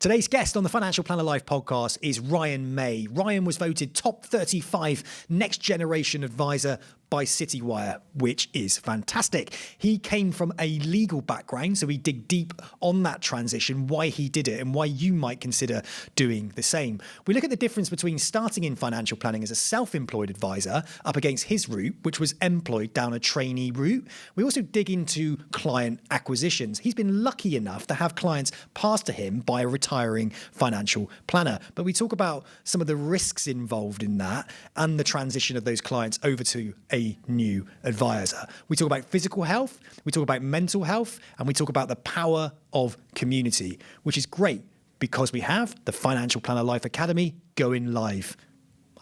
Today's guest on the Financial Planner Life podcast is Ryan May. Ryan was voted top 35 next generation advisor by Citywire, which is fantastic. He came from a legal background, so we dig deep on that transition, why he did it and why you might consider doing the same. We look at the difference between starting in financial planning as a self-employed advisor up against his route, which was employed down a trainee route. We also dig into client acquisitions. He's been lucky enough to have clients passed to him by a retiring financial planner. But we talk about some of the risks involved in that and the transition of those clients over to a new advisor. We talk about physical health, we talk about mental health, and we talk about the power of community, which is great because we have the Financial Planner Life Academy going live.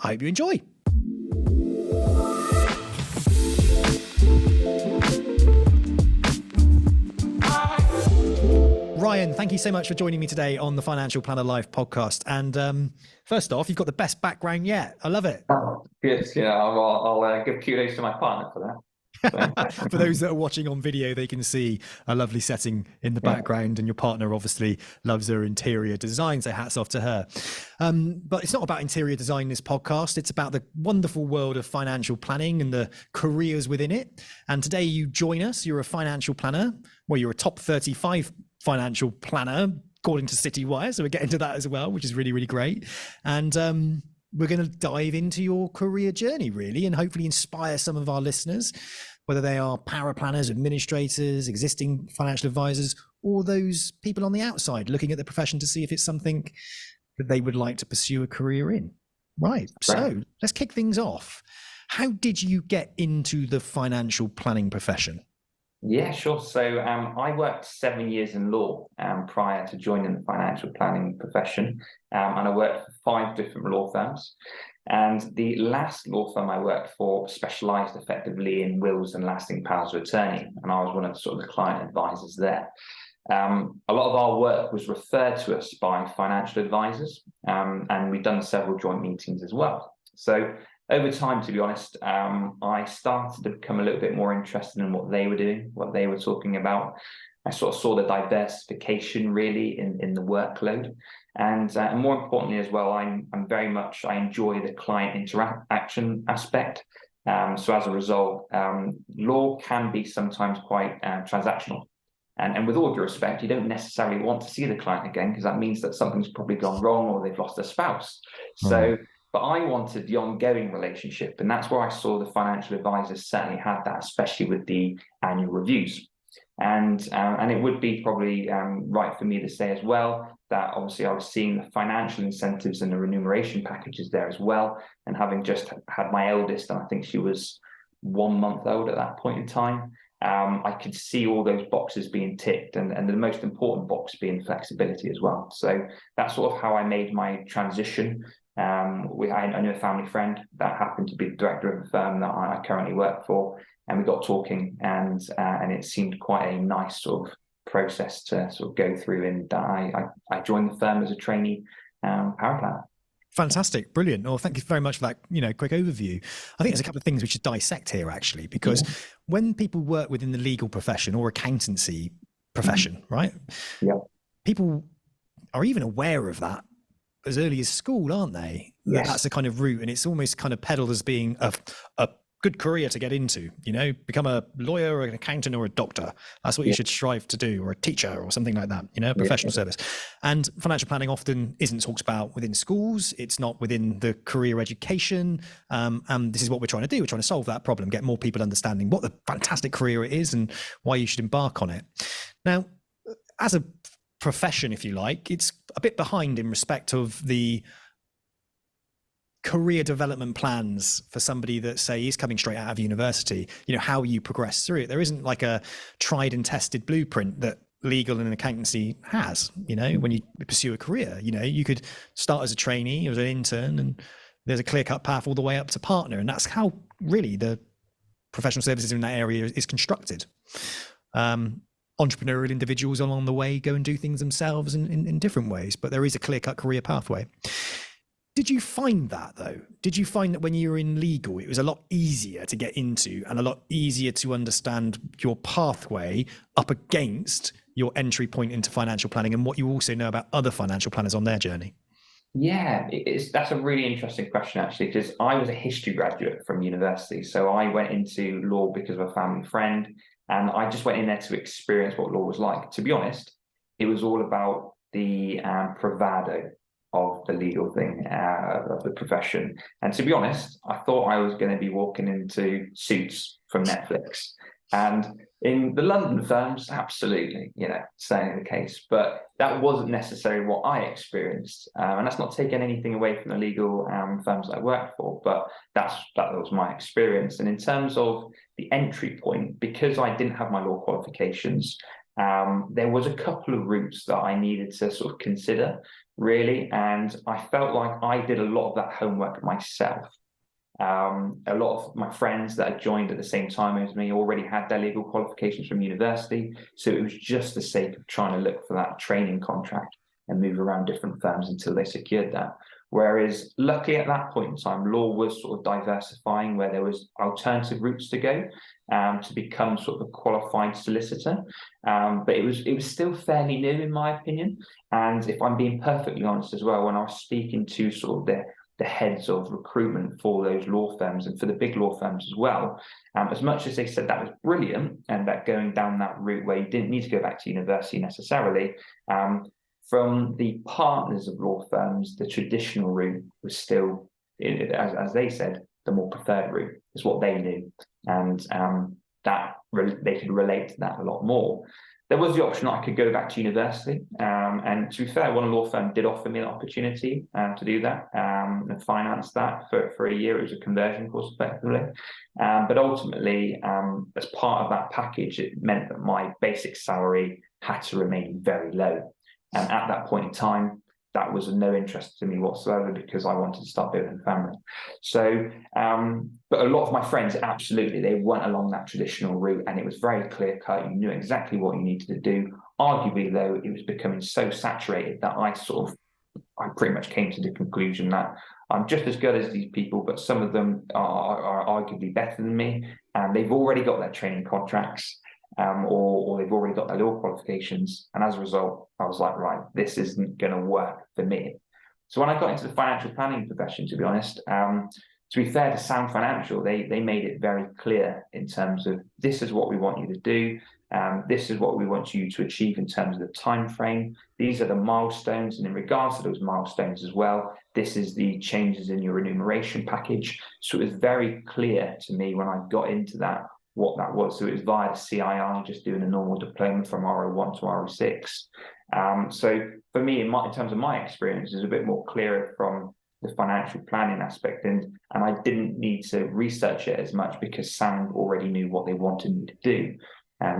I hope you enjoy. Ryan, thank you so much for joining me today on the Financial Planner Life podcast. And first off, you've got the best background yet. I love it. Oh, good. Yeah, I'll give kudos to my partner for that. For those that are watching on video, they can see a lovely setting in the background, and your partner obviously loves her interior design, so hats off to her. But it's not about interior design, this podcast. It's about the wonderful world of financial planning and the careers within it. And today you join us. You're a financial planner. Well, you're a top 35 financial planner, according to Citywire. So we're getting to that as well, which is really, really great. And we're going to dive into your career journey, really, and hopefully inspire some of our listeners, whether they are power planners, administrators, existing financial advisors, or those people on the outside looking at the profession to see if it's something that they would like to pursue a career in. Right. So let's kick things off. How did you get into the financial planning profession? Yeah, sure. So I worked 7 years in law prior to joining the financial planning profession, and I worked for 5 different law firms. And the last law firm I worked for specialised effectively in wills and lasting powers of attorney, and I was one of the client advisors there. A lot of our work was referred to us by financial advisors, and we've done several joint meetings as well. So over time, to be honest, I started to become a little bit more interested in what they were doing, what they were talking about. I sort of saw the diversification really in the workload. And more importantly as well, I enjoy the client interaction aspect. So as a result, law can be sometimes quite transactional. And with all due respect, you don't necessarily want to see the client again, because that means that something's probably gone wrong or they've lost a spouse. But I wanted the ongoing relationship, and that's where I saw the financial advisors certainly had that, especially with the annual reviews. And it would be probably right for me to say as well that obviously I was seeing the financial incentives and the remuneration packages there as well. And having just had my eldest, and I think she was 1 month old at that point in time, I could see all those boxes being ticked, and the most important box being flexibility as well. So that's sort of how I made my transition. I knew a family friend that happened to be the director of the firm that I currently work for, and we got talking, and it seemed quite a nice sort of process to sort of go through, and I joined the firm as a trainee power planner. Fantastic. Brilliant. Well, thank you very much for that, quick overview. I think there's a couple of things we should dissect here, actually, because when people work within the legal profession or accountancy profession, right? Yeah. People are even aware of that as early as school, aren't they? Yes. That's the kind of route, and it's almost kind of peddled as being a good career to get into, become a lawyer or an accountant or a doctor. That's what you should strive to do, or a teacher or something like that, a professional service. And financial planning often isn't talked about within schools. It's not within the career education. And this is what we're trying to do. We're trying to solve that problem, get more people understanding what the fantastic career it is and why you should embark on it. Now, as a profession, if you like, it's a bit behind in respect of the career development plans for somebody that, say, is coming straight out of university, how you progress through it. There isn't like a tried and tested blueprint that legal and accountancy has. When you pursue a career, you could start as a trainee or as an intern, and there's a clear-cut path all the way up to partner. And that's how really the professional services in that area is constructed. Entrepreneurial individuals along the way go and do things themselves in different ways, but there is a clear-cut career pathway. Did you find that though? Did you find that when you were in legal, it was a lot easier to get into and a lot easier to understand your pathway up against your entry point into financial planning and what you also know about other financial planners on their journey? Yeah, that's a really interesting question, actually, because I was a history graduate from university. So I went into law because of a family friend, and I just went in there to experience what law was like. To be honest, it was all about the bravado of the legal thing, of the profession. And to be honest, I thought I was going to be walking into Suits from Netflix. And in the London firms, absolutely, certainly the case. But that wasn't necessarily what I experienced. And that's not taking anything away from the legal firms I worked for, but that was my experience. And in terms of the entry point, because I didn't have my law qualifications, there was a couple of routes that I needed to sort of consider, really. And I felt like I did a lot of that homework myself. A lot of my friends that had joined at the same time as me already had their legal qualifications from university. So it was just the sake of trying to look for that training contract and move around different firms until they secured that. Whereas luckily at that point in time, law was sort of diversifying where there was alternative routes to go to become sort of a qualified solicitor. But it was still fairly new in my opinion. And if I'm being perfectly honest as well, when I was speaking to sort of the heads of recruitment for those law firms and for the big law firms as well, as much as they said that was brilliant and that going down that route where you didn't need to go back to university necessarily, from the partners of law firms, the traditional route was still, as they said, the more preferred route. Is what they knew, and that they could relate to that a lot more. There was the option that I could go back to university, and to be fair, one law firm did offer me an opportunity to do that and finance that for a year. It was a conversion course, effectively. But ultimately, as part of that package, it meant that my basic salary had to remain very low. And at that point in time, that was of no interest to me whatsoever because I wanted to start building a family. So, but a lot of my friends, absolutely, they went along that traditional route and it was very clear cut. You knew exactly what you needed to do. Arguably, though, it was becoming so saturated that I pretty much came to the conclusion that I'm just as good as these people, but some of them are arguably better than me, and they've already got their training contracts. Or they've already got their law qualifications. And as a result, I was like, right, this isn't going to work for me. So when I got into the financial planning profession, to be honest, to be fair to Sound Financial, they made it very clear in terms of this is what we want you to do. This is what we want you to achieve in terms of the time frame. These are the milestones. And in regards to those milestones as well, this is the changes in your remuneration package. So it was very clear to me when I got into that what that was. So it was via the CII, just doing a normal diploma from R01 to R06. So for me, in terms of my experience, it's a bit more clearer from the financial planning aspect, and I didn't need to research it as much because Sound already knew what they wanted me to do,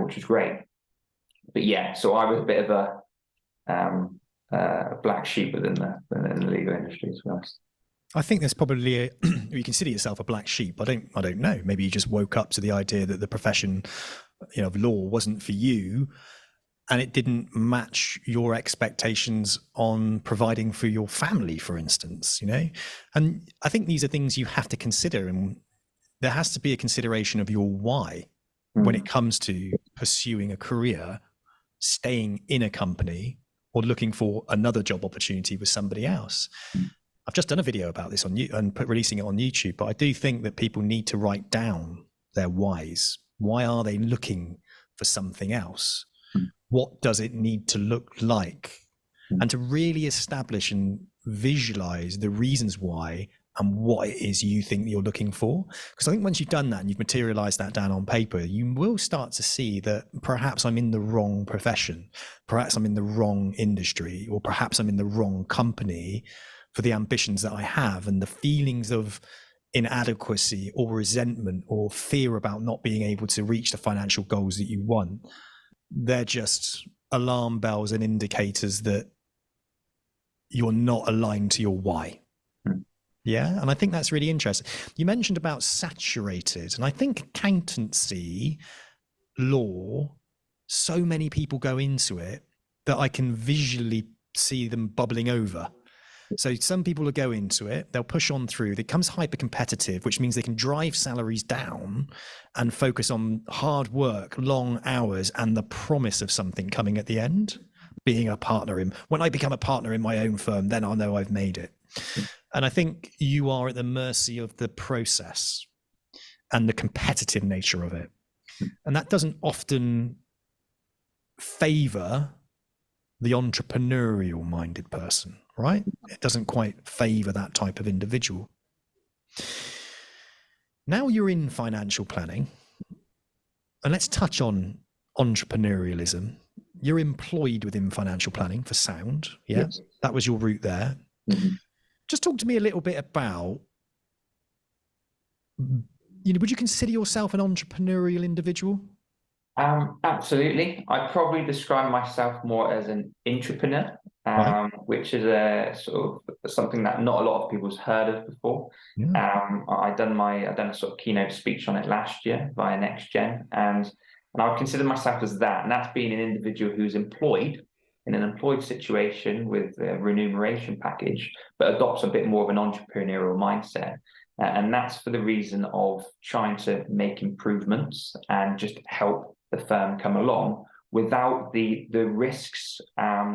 which was great. But yeah, so I was a bit of a black sheep within the legal industry, to be honest. I think there's probably you consider yourself a black sheep. I don't know. Maybe you just woke up to the idea that the profession, of law wasn't for you, and it didn't match your expectations on providing for your family, for instance. And I think these are things you have to consider, and there has to be a consideration of your why when it comes to pursuing a career, staying in a company, or looking for another job opportunity with somebody else. I've just done a video about this on and releasing it on YouTube, but I do think that people need to write down their whys. Why are they looking for something else? What does it need to look like? And to really establish and visualize the reasons why and what it is you think you're looking for. Because I think once you've done that and you've materialized that down on paper, you will start to see that perhaps I'm in the wrong profession, perhaps I'm in the wrong industry, or perhaps I'm in the wrong company for the ambitions that I have, and the feelings of inadequacy or resentment or fear about not being able to reach the financial goals that you want. They're just alarm bells and indicators that you're not aligned to your why. Yeah. And I think that's really interesting. You mentioned about saturated, and I think accountancy law, so many people go into it that I can visually see them bubbling over. So some people will go into it, they'll push on through, it becomes hyper competitive, which means they can drive salaries down and focus on hard work, long hours, and the promise of something coming at the end. Being a partner in, when I become a partner in my own firm, then I'll know I've made it. And I think you are at the mercy of the process and the competitive nature of it. And that doesn't often favor the entrepreneurial minded person, right? It doesn't quite favor that type of individual. Now you're in financial planning, and let's touch on entrepreneurialism. You're employed within financial planning for Sound. Yeah, yes. That was your route there. Mm-hmm. Just talk to me a little bit about, would you consider yourself an entrepreneurial individual? Absolutely. I'd probably describe myself more as an intrapreneur, right. Which is a sort of something that not a lot of people's heard of before. Yeah. I've done a sort of keynote speech on it last year via NextGen, and I would consider myself as that, and that's being an individual who's employed in an employed situation with a remuneration package, but adopts a bit more of an entrepreneurial mindset. And that's for the reason of trying to make improvements and just help the firm come along without the risks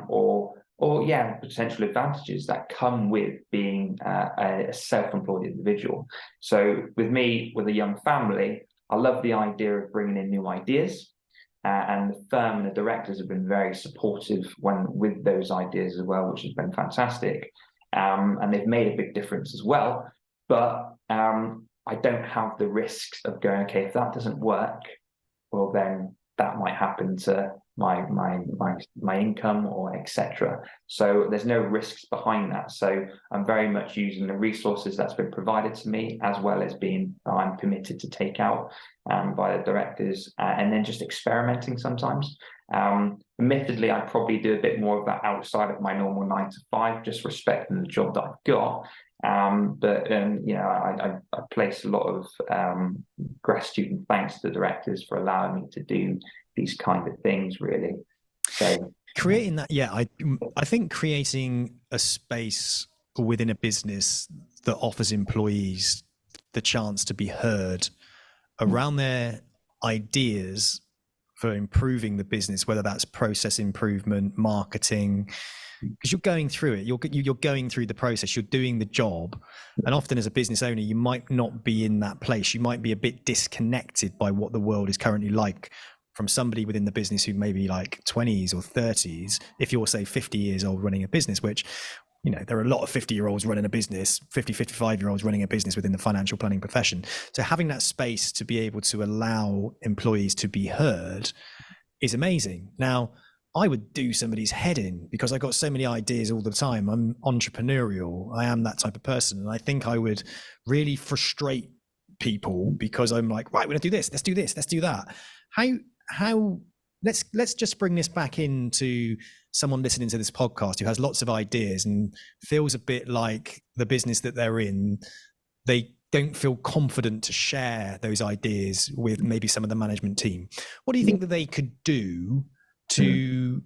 or potential advantages that come with being a self-employed individual. So with me, with a young family, I love the idea of bringing in new ideas, and the firm and the directors have been very supportive with those ideas as well, which has been fantastic, and they've made a big difference as well. But I don't have the risks of going, okay, if that doesn't work, well, then that might happen to my income or etc. So there's no risks behind that. So I'm very much using the resources that's been provided to me, as well as I'm permitted to take out by the directors, and then just experimenting sometimes. Admittedly, I probably do a bit more of that outside of my normal 9 to 5, just respecting the job that I've got. I place a lot of gratitude and thanks to the directors for allowing me to do these kind of things, really. So creating that, I think creating a space within a business that offers employees the chance to be heard around their ideas for improving the business, whether that's process improvement, marketing, because you're going through it, you're going through the process, you're doing the job, and often as a business owner, you might not be in that place. You might be a bit disconnected by what the world is currently like from somebody within the business who may be like 20s or 30s. If you're, say, 50 years old running a business, which, there are a lot of 50-year-olds running a business, 50, 55-year-olds running a business within the financial planning profession. So having that space to be able to allow employees to be heard is amazing. Now, I would do somebody's head in because I got so many ideas all the time. I'm entrepreneurial. I am that type of person. And I think I would really frustrate people because I'm like, right, we're going to do this. Let's do this. Let's do that. Let's just bring this back into someone listening to this podcast who has lots of ideas and feels a bit like the business that they're in, they don't feel confident to share those ideas with maybe some of the management team. What do you think that they could do to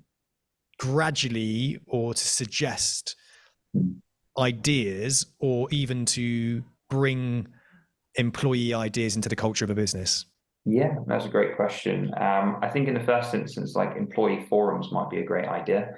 gradually, or to suggest ideas, or even to bring employee ideas into the culture of a business? Yeah, that's a great question. I think in the first instance, like employee forums might be a great idea.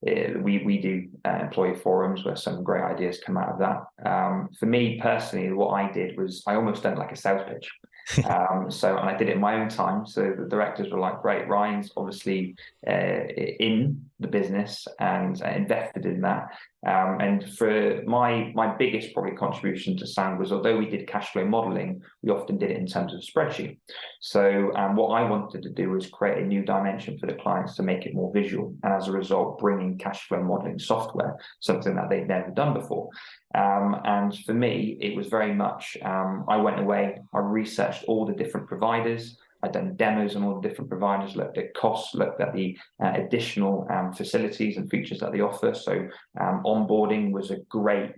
We do employee forums where some great ideas come out of that. For me personally, what I did was I almost done like a sales pitch. And I did it in my own time. So the directors were like, great, Ryan's obviously in the business and invested in that. And for my biggest probably contribution to Sound was, although we did cash flow modeling, we often did it in terms of spreadsheet. So what I wanted to do was create a new dimension for the clients to make it more visual. And as a result, bringing cash flow modeling software, something that they'd never done before. And for me, it was very much, I went away, I researched all the different providers, I'd done demos on all the different providers, looked at costs, looked at the additional facilities and features that they offer. So onboarding was a great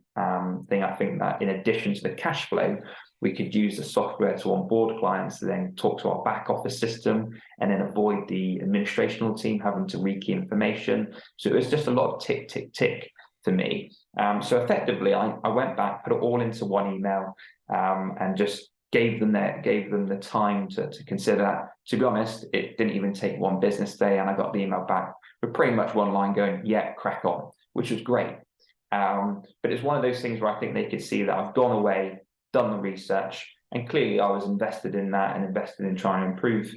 thing. I think that in addition to the cash flow, we could use the software to onboard clients, to then talk to our back office system, and then avoid the administrational team having to rekey information. So it was just a lot of tick, tick, tick for me. So effectively, I went back, put it all into one email, and just gave them the time to consider that. To be honest, it didn't even take one business day, and I got the email back with pretty much one line going, "Yeah, crack on," which was great. But it's one of those things where I think they could see that I've gone away, done the research, and clearly I was invested in that and invested in trying to improve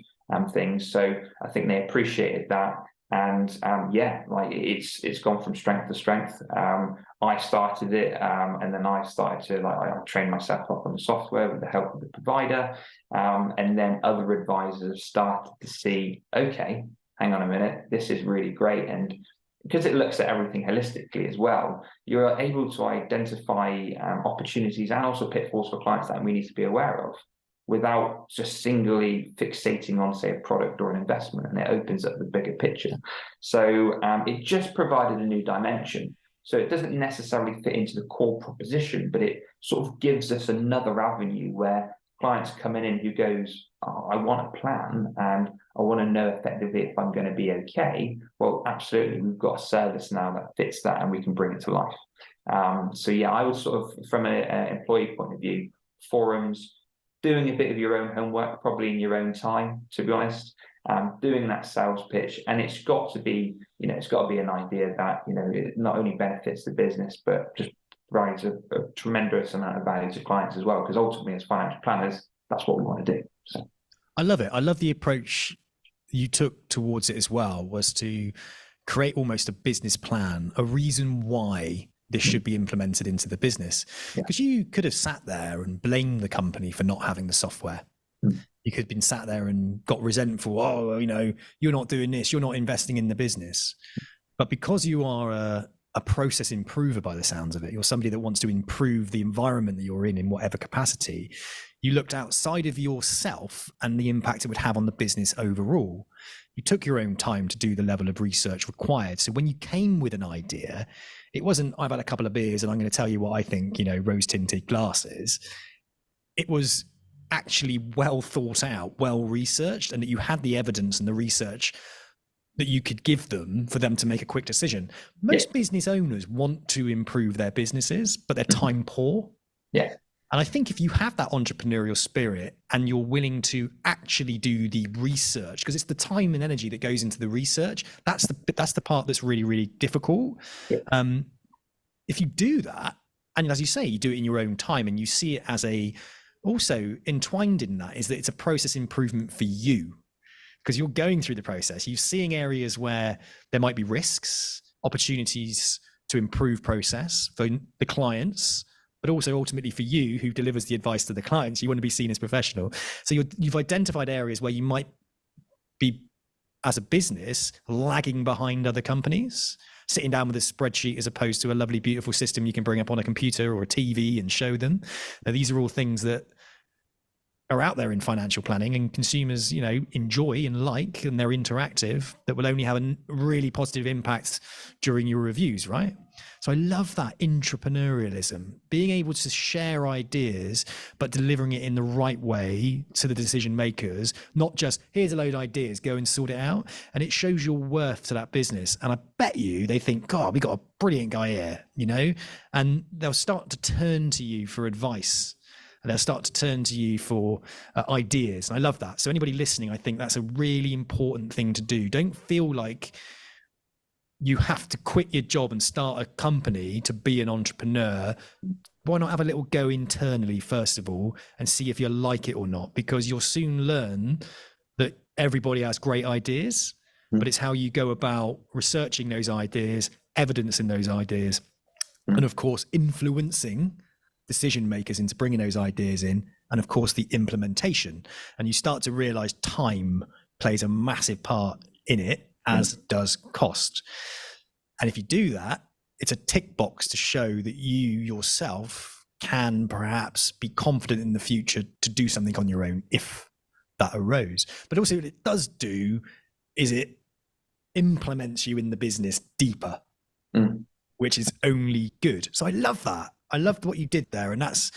things. So I think they appreciated that. And yeah, like it's gone from strength to strength. I started it, and then I started to I trained myself up on the software with the help of the provider, and then other advisors started to see, okay, hang on a minute, this is really great. And because it looks at everything holistically as well, you're able to identify opportunities and also pitfalls for clients that we need to be aware of, without just singly fixating on, say, a product or an investment, and it opens up the bigger picture. So it just provided a new dimension. So it doesn't necessarily fit into the core proposition, but it sort of gives us another avenue where clients coming in who goes, oh, I want a plan and I want to know effectively if I'm going to be okay. Well, absolutely, we've got a service now that fits that and we can bring it to life. So yeah, I would sort of, from an employee point of view, forums, doing a bit of your own homework, probably in your own time, to be honest, doing that sales pitch. And it's got to be, it's got to be an idea that, it not only benefits the business, but just provides a tremendous amount of value to clients as well. Because ultimately, as financial planners, that's what we want to do. So. I love it. I love the approach you took towards it as well, was to create almost a business plan, a reason why this should be implemented into the business. Because you could have sat there and blamed the company for not having the software. You could have been sat there and got resentful. Oh, you're not doing this. You're not investing in the business. But because you are a process improver by the sounds of it, you're somebody that wants to improve the environment that you're in whatever capacity, you looked outside of yourself and the impact it would have on the business overall. You took your own time to do the level of research required. So when you came with an idea, it wasn't, I've had a couple of beers and I'm going to tell you what I think, rose-tinted glasses. It was actually well thought out, well researched, and that you had the evidence and the research that you could give them for them to make a quick decision. Most business owners want to improve their businesses, but they're time poor. Yeah. And I think if you have that entrepreneurial spirit and you're willing to actually do the research, because it's the time and energy that goes into the research, that's the part that's really, really difficult. Yeah. If you do that, and as you say, you do it in your own time, and you see it as also entwined in that is that it's a process improvement for you, because you're going through the process. You're seeing areas where there might be risks, opportunities to improve process for the clients, but also ultimately for you who delivers the advice to the clients. You want to be seen as professional. So you've identified areas where you might be, as a business, lagging behind other companies, sitting down with a spreadsheet as opposed to a lovely, beautiful system you can bring up on a computer or a TV and show them. Now, these are all things that are out there in financial planning and consumers, enjoy and like, and they're interactive, that will only have a really positive impact during your reviews, right? So I love that intrapreneurialism, being able to share ideas, but delivering it in the right way to the decision makers, not just here's a load of ideas, go and sort it out. And it shows your worth to that business. And I bet you they think, God, we got a brilliant guy here, and they'll start to turn to you for advice. And they'll start to turn to you for ideas. And I love that. So anybody listening, I think that's a really important thing to do. Don't feel like you have to quit your job and start a company to be an entrepreneur. Why not have a little go internally, first of all, and see if you like it or not? Because you'll soon learn that everybody has great ideas, but it's how you go about researching those ideas, evidencing those ideas, and of course, influencing decision makers into bringing those ideas in, and of course the implementation. And you start to realize time plays a massive part in it, as does cost. And if you do that, it's a tick box to show that you yourself can perhaps be confident in the future to do something on your own if that arose. But also what it does do is it implements you in the business deeper, which is only good. So I love that. I loved what you did there. And that's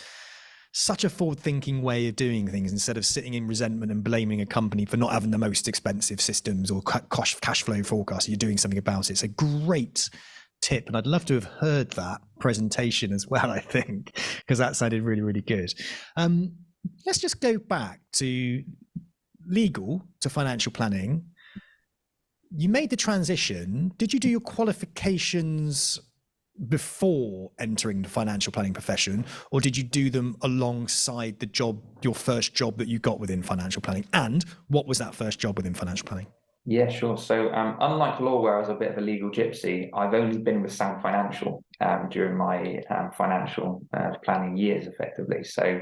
such a forward-thinking way of doing things, instead of sitting in resentment and blaming a company for not having the most expensive systems or cash flow forecast. You're doing something about it. It's a great tip, and I'd love to have heard that presentation as well, I think, because that sounded really, really good. Let's just go back to legal to financial planning. You made the transition. Did you do your qualifications before entering the financial planning profession, or did you do them alongside the job, your first job that you got within financial planning? And what was that first job within financial planning? Yeah, sure. So unlike law, where I was a bit of a legal gypsy, I've only been with Sound Financial during my financial planning years, effectively. So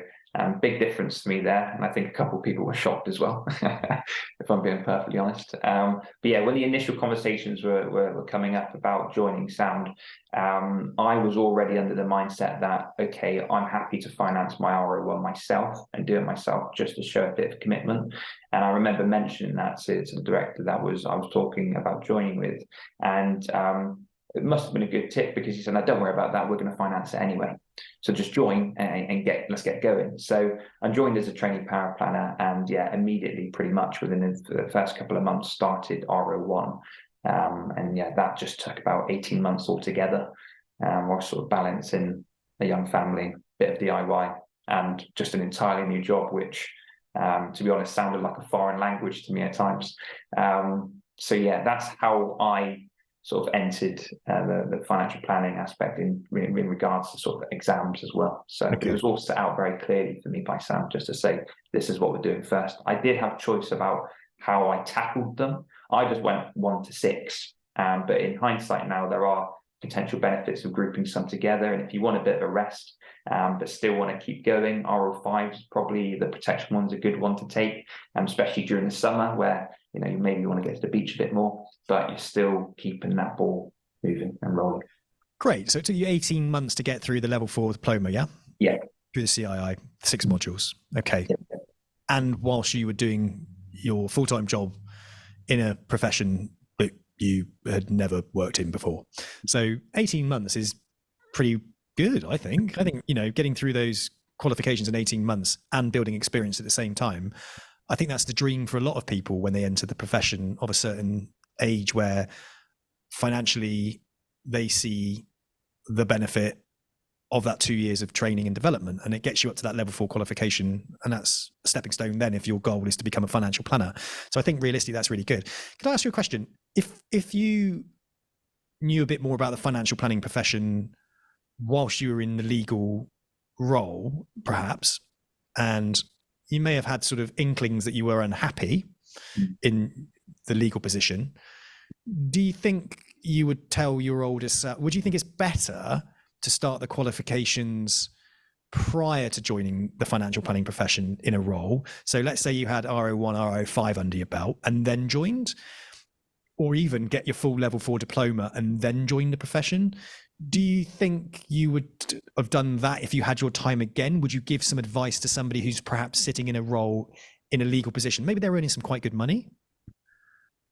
big difference to me there. And I think a couple of people were shocked as well, if I'm being perfectly honest. But yeah, when the initial conversations were coming up about joining Sound, I was already under the mindset that, okay, I'm happy to finance my RO1 myself and do it myself just to show a bit of commitment. And I remember mentioning that to the director that I was talking about joining with. And it must have been a good tip, because he said, no, don't worry about that. We're going to finance it anyway. So just join and let's get going. So I joined as a trainee power planner, and yeah, immediately, pretty much within the first couple of months, started RO1. And yeah, that just took about 18 months altogether, while sort of balancing a young family, bit of DIY, and just an entirely new job, which, to be honest, sounded like a foreign language to me at times. So yeah, that's how I sort of entered the financial planning aspect in regards to sort of exams as well. So okay. It was all set out very clearly for me by Sam, just to say, this is what we're doing first. I did have choice about how I tackled them. I just went 1 to 6. But in hindsight now, there are potential benefits of grouping some together. And if you want a bit of a rest, but still want to keep going, RO5 is probably the protection one's a good one to take, especially during the summer, where you maybe want to get to the beach a bit more, but you're still keeping that ball moving and rolling. Great. So it took you 18 months to get through the level 4 diploma, yeah? Yeah. Through the CII, 6 modules. Okay. Yeah. And whilst you were doing your full-time job in a profession that you had never worked in before. So 18 months is pretty good, I think. I think, getting through those qualifications in 18 months and building experience at the same time, I think that's the dream for a lot of people when they enter the profession of a certain age, where financially they see the benefit of that 2 years of training and development, and it gets you up to that level 4 qualification, and that's a stepping stone then if your goal is to become a financial planner. So I think realistically that's really good. Can I ask you a question? If you knew a bit more about the financial planning profession whilst you were in the legal role, perhaps, and you may have had sort of inklings that you were unhappy in the legal position, do you think you would tell your older self, would you think it's better to start the qualifications prior to joining the financial planning profession in a role? So let's say you had RO1, RO5 under your belt and then joined, or even get your full level 4 diploma and then join the profession. Do you think you would have done that if you had your time again? Would you give some advice to somebody who's perhaps sitting in a role in a legal position? Maybe they're earning some quite good money,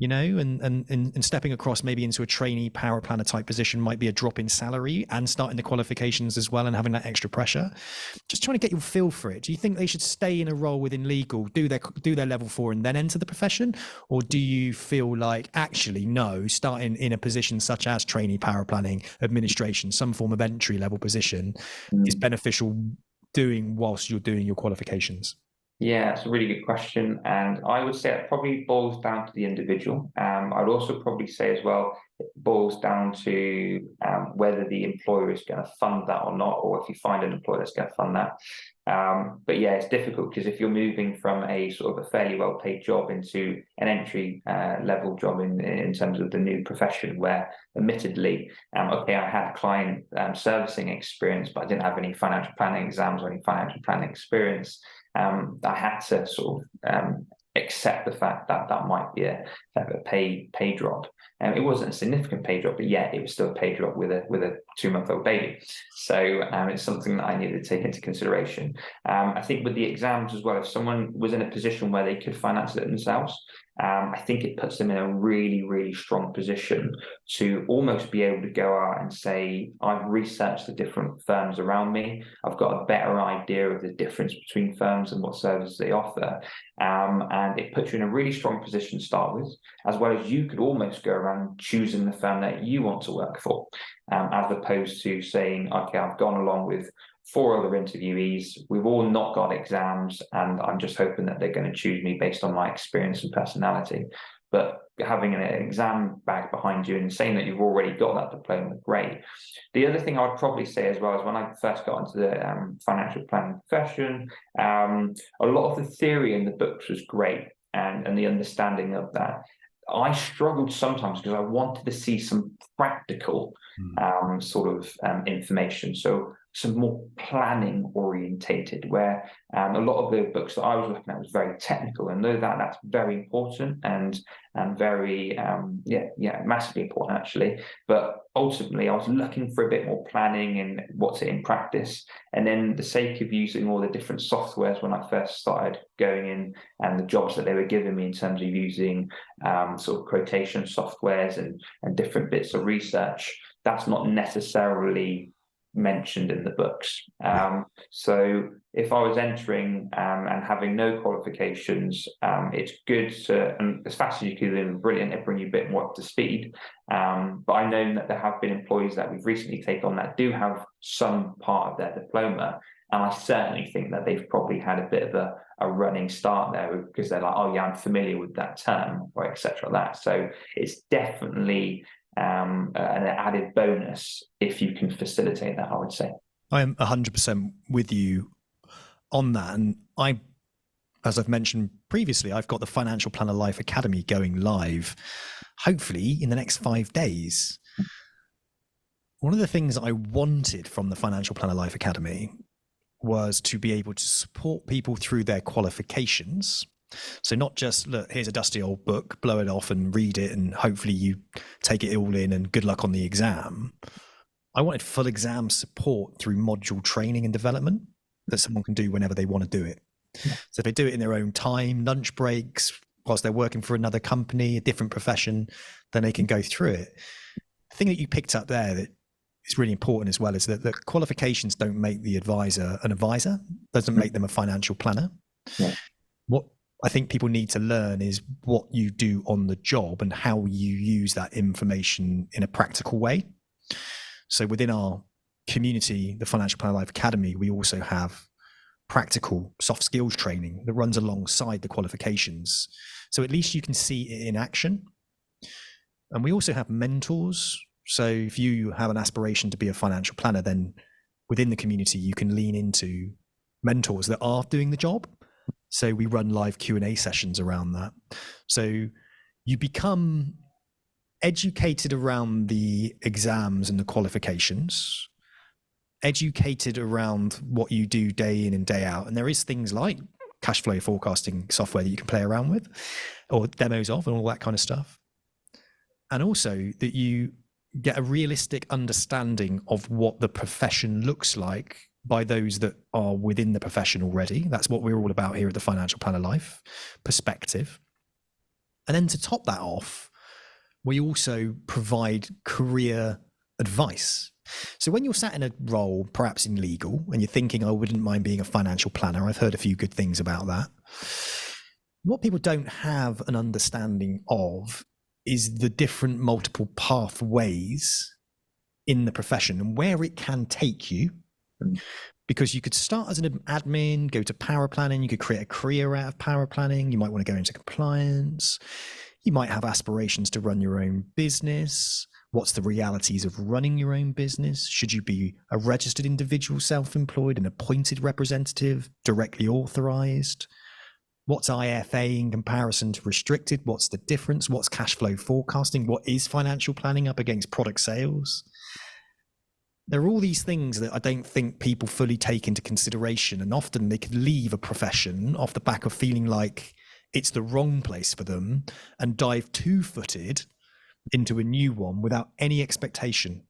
and stepping across maybe into a trainee power planner type position might be a drop in salary, and starting the qualifications as well and having that extra pressure. Just trying to get your feel for it. Do you think they should stay in a role within legal, do their level 4 and then enter the profession? Or do you feel like, actually, no, starting in a position such as trainee power planning, administration, some form of entry level position is beneficial doing whilst you're doing your qualifications? Yeah, it's a really good question. And I would say it probably boils down to the individual. I'd also probably say as well, it boils down to whether the employer is going to fund that or not, or if you find an employer that's going to fund that. But yeah, it's difficult, because if you're moving from a sort of a fairly well-paid job into an entry level job in terms of the new profession, where admittedly, okay, I had client servicing experience, but I didn't have any financial planning exams or any financial planning experience. I had to sort of accept the fact that that might be a pay drop. It wasn't a significant pay drop, but yeah, it was still a pay drop with a 2-month-old baby. So it's something that I needed to take into consideration. I think with the exams as well, if someone was in a position where they could finance it themselves, I think it puts them in a really, really strong position to almost be able to go out and say, I've researched the different firms around me. I've got a better idea of the difference between firms and what services they offer. And it puts you in a really strong position to start with, as well as you could almost go around choosing the firm that you want to work for. as opposed to saying, okay, I've gone along with 4 other interviewees, we've all not got exams, and I'm just hoping that they're going to choose me based on my experience and personality. But having an exam bag behind you and saying that you've already got that diploma, great. The other thing I would probably say as well is when I first got into the financial planning profession, a lot of the theory in the books was great, and the understanding of that. I struggled sometimes because I wanted to see some practical information. So some more planning orientated, where a lot of the books that I was looking at was very technical, and though that's very important and very massively important actually, but ultimately I was looking for a bit more planning and what's it in practice. And then the sake of using all the different softwares when I first started going in, and the jobs that they were giving me in terms of using sort of quotation softwares and different bits of research, that's not necessarily mentioned in the books. So if I was entering and having no qualifications, it's good to, and as fast as you can do, brilliant, it bring you a bit more up to speed. But I know that there have been employees that we've recently taken on that do have some part of their diploma, and I certainly think that they've probably had a bit of a running start there, because they're like, oh yeah, I'm familiar with that term, or etc. That. So it's definitely an added bonus if you can facilitate that, I would say. I am 100% with you on that. And as I've mentioned previously, I've got the Financial Planner Life Academy going live, hopefully in the next 5 days. One of the things I wanted from the Financial Planner Life Academy was to be able to support people through their qualifications. So not just, look, here's a dusty old book, blow it off and read it, and hopefully you take it all in and good luck on the exam. I wanted full exam support through module training and development that someone can do whenever they want to do it. Yeah. So if they do it in their own time, lunch breaks, whilst they're working for another company, a different profession, then they can go through it. The thing that you picked up there that is really important as well is that the qualifications don't make the advisor an advisor, doesn't make them a financial planner. Yeah. What I think people need to learn is what you do on the job and how you use that information in a practical way. So within our community, the Financial Planner Life Academy, we also have practical soft skills training that runs alongside the qualifications. So at least you can see it in action. And we also have mentors. So if you have an aspiration to be a financial planner, then within the community, you can lean into mentors that are doing the job. So we run live Q&A sessions around that. So you become educated around the exams and the qualifications, educated around what you do day in and day out. And there is things like cash flow forecasting software that you can play around with, or demos of, and all that kind of stuff. And also that you get a realistic understanding of what the profession looks like by those that are within the profession already. That's what we're all about here at the Financial Planner Life perspective. And then to top that off, we also provide career advice. So when you're sat in a role, perhaps in legal, and you're thinking, I wouldn't mind being a financial planner, I've heard a few good things about that. What people don't have an understanding of is the different multiple pathways in the profession and where it can take you. Because you could start as an admin, go to power planning, you could create a career out of power planning, you might want to go into compliance, you might have aspirations to run your own business. What's the realities of running your own business? Should you be a registered individual, self-employed, an appointed representative, directly authorized? What's IFA in comparison to restricted? What's the difference? What's cash flow forecasting? What is financial planning up against product sales? There are all these things that I don't think people fully take into consideration, and often they could leave a profession off the back of feeling like it's the wrong place for them and dive two-footed into a new one without any expectation.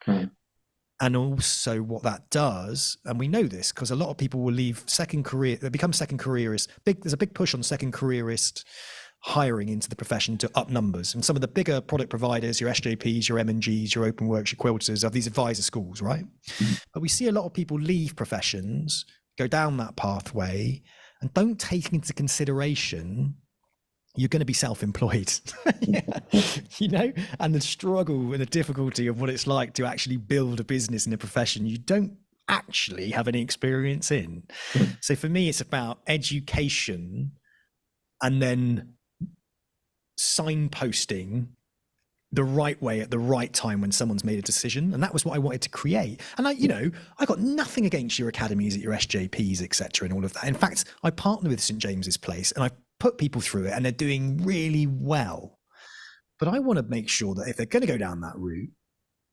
And also what that does, and we know this because a lot of people will leave they become second careerists. There's a big push on second careerist hiring into the profession to up numbers. And some of the bigger product providers, your SJPs, your M&Gs, your OpenWorks, your Quilters, have these advisor schools, right? But we see a lot of people leave professions, go down that pathway, and don't take into consideration you're going to be self-employed. Yeah. You know, and the struggle and the difficulty of what it's like to actually build a business in a profession you don't actually have any experience in. So for me, it's about education and then signposting the right way at the right time when someone's made a decision. And that was what I wanted to create. And I got nothing against your academies at your SJPs, etc., and all of that. In fact, I partner with St. James's Place and I put people through it and they're doing really well. But I want to make sure that if they're going to go down that route,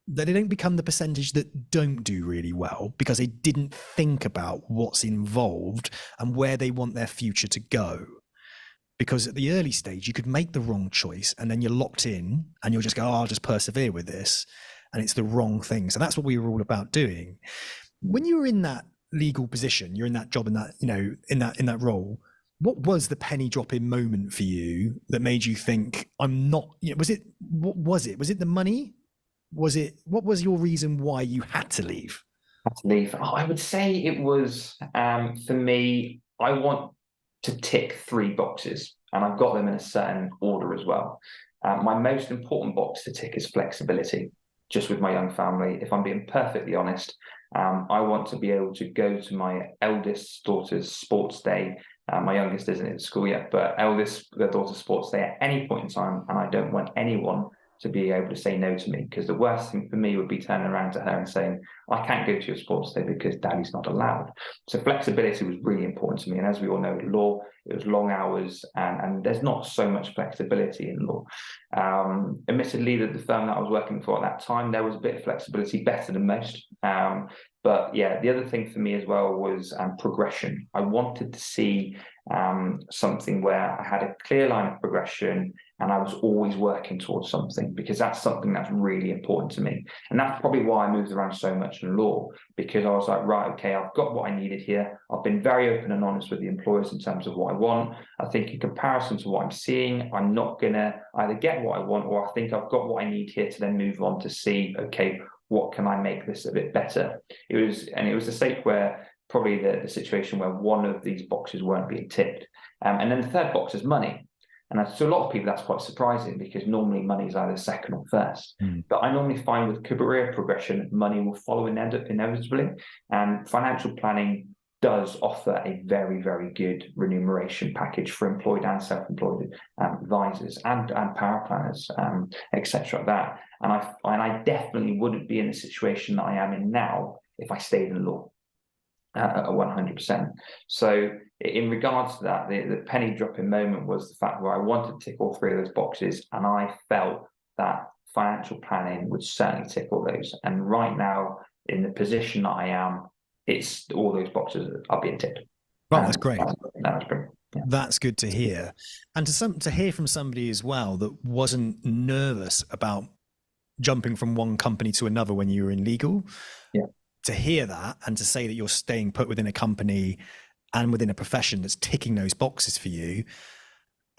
that they don't become the percentage that don't do really well because they didn't think about what's involved and where they want their future to go. Because at the early stage, you could make the wrong choice and then you're locked in and you'll just go, I'll just persevere with this. And it's the wrong thing. So that's what we were all about doing. When you were in that legal position, you're in that job, in that, in that role, what was the penny dropping moment for you that made you think, I'm not, what was it? Was it the money? What was your reason why you had to leave? I would say it was, for me, I want to tick 3 boxes, and I've got them in a certain order as well. My most important box to tick is flexibility, just with my young family. If I'm being perfectly honest, I want to be able to go to my eldest daughter's sports day. My youngest isn't in school yet, but their daughter's sports day at any point in time, and I don't want anyone to be able to say no to me, because the worst thing for me would be turning around to her and saying, I can't go to your sports day because daddy's not allowed. So flexibility was really important to me. And as we all know, law, it was long hours and there's not so much flexibility in law. Admittedly, the firm that I was working for at that time, there was a bit of flexibility, better than most. But yeah, the other thing for me as well was progression. I wanted to see something where I had a clear line of progression and I was always working towards something, because that's something that's really important to me. And that's probably why I moved around so much in law, because I was like, right, okay, I've got what I needed here. I've been very open and honest with the employers in terms of what I want. I think in comparison to what I'm seeing, I'm not going to either get what I want, or I think I've got what I need here to then move on to see, okay, what can I make this a bit better? It was the sake where probably the situation where one of these boxes weren't being ticked. And then the third box is money. And to a lot of people, that's quite surprising, because normally money is either second or first. But I normally find with career progression, money will follow inevitably. And financial planning does offer a very, very good remuneration package for employed and self-employed advisors and power planners, etc. That, and I definitely wouldn't be in the situation that I am in now if I stayed in law. 100%. So in regards to that, the penny dropping moment was the fact where I wanted to tick all 3 of those boxes, and I felt that financial planning would certainly tick all those. And right now, in the position that I am, it's all those boxes are being ticked. Well, that's great. That's brilliant. Yeah. That's good to hear. And to hear from somebody as well that wasn't nervous about jumping from one company to another when you were in legal. Yeah. To hear that and to say that you're staying put within a company and within a profession that's ticking those boxes for you,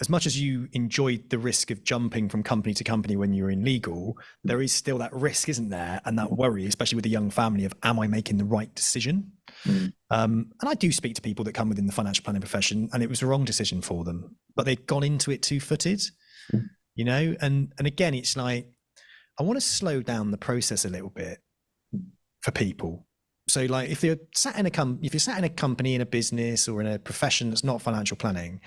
as much as you enjoyed the risk of jumping from company to company when you were in legal, there is still that risk, isn't there? And that worry, especially with a young family, of, am I making the right decision? And I do speak to people that come within the financial planning profession and it was the wrong decision for them, but they'd gone into it 2-footed, and again, it's like, I want to slow down the process a little bit for people. So like if you're sat in a company, in a business or in a profession that's not financial planning,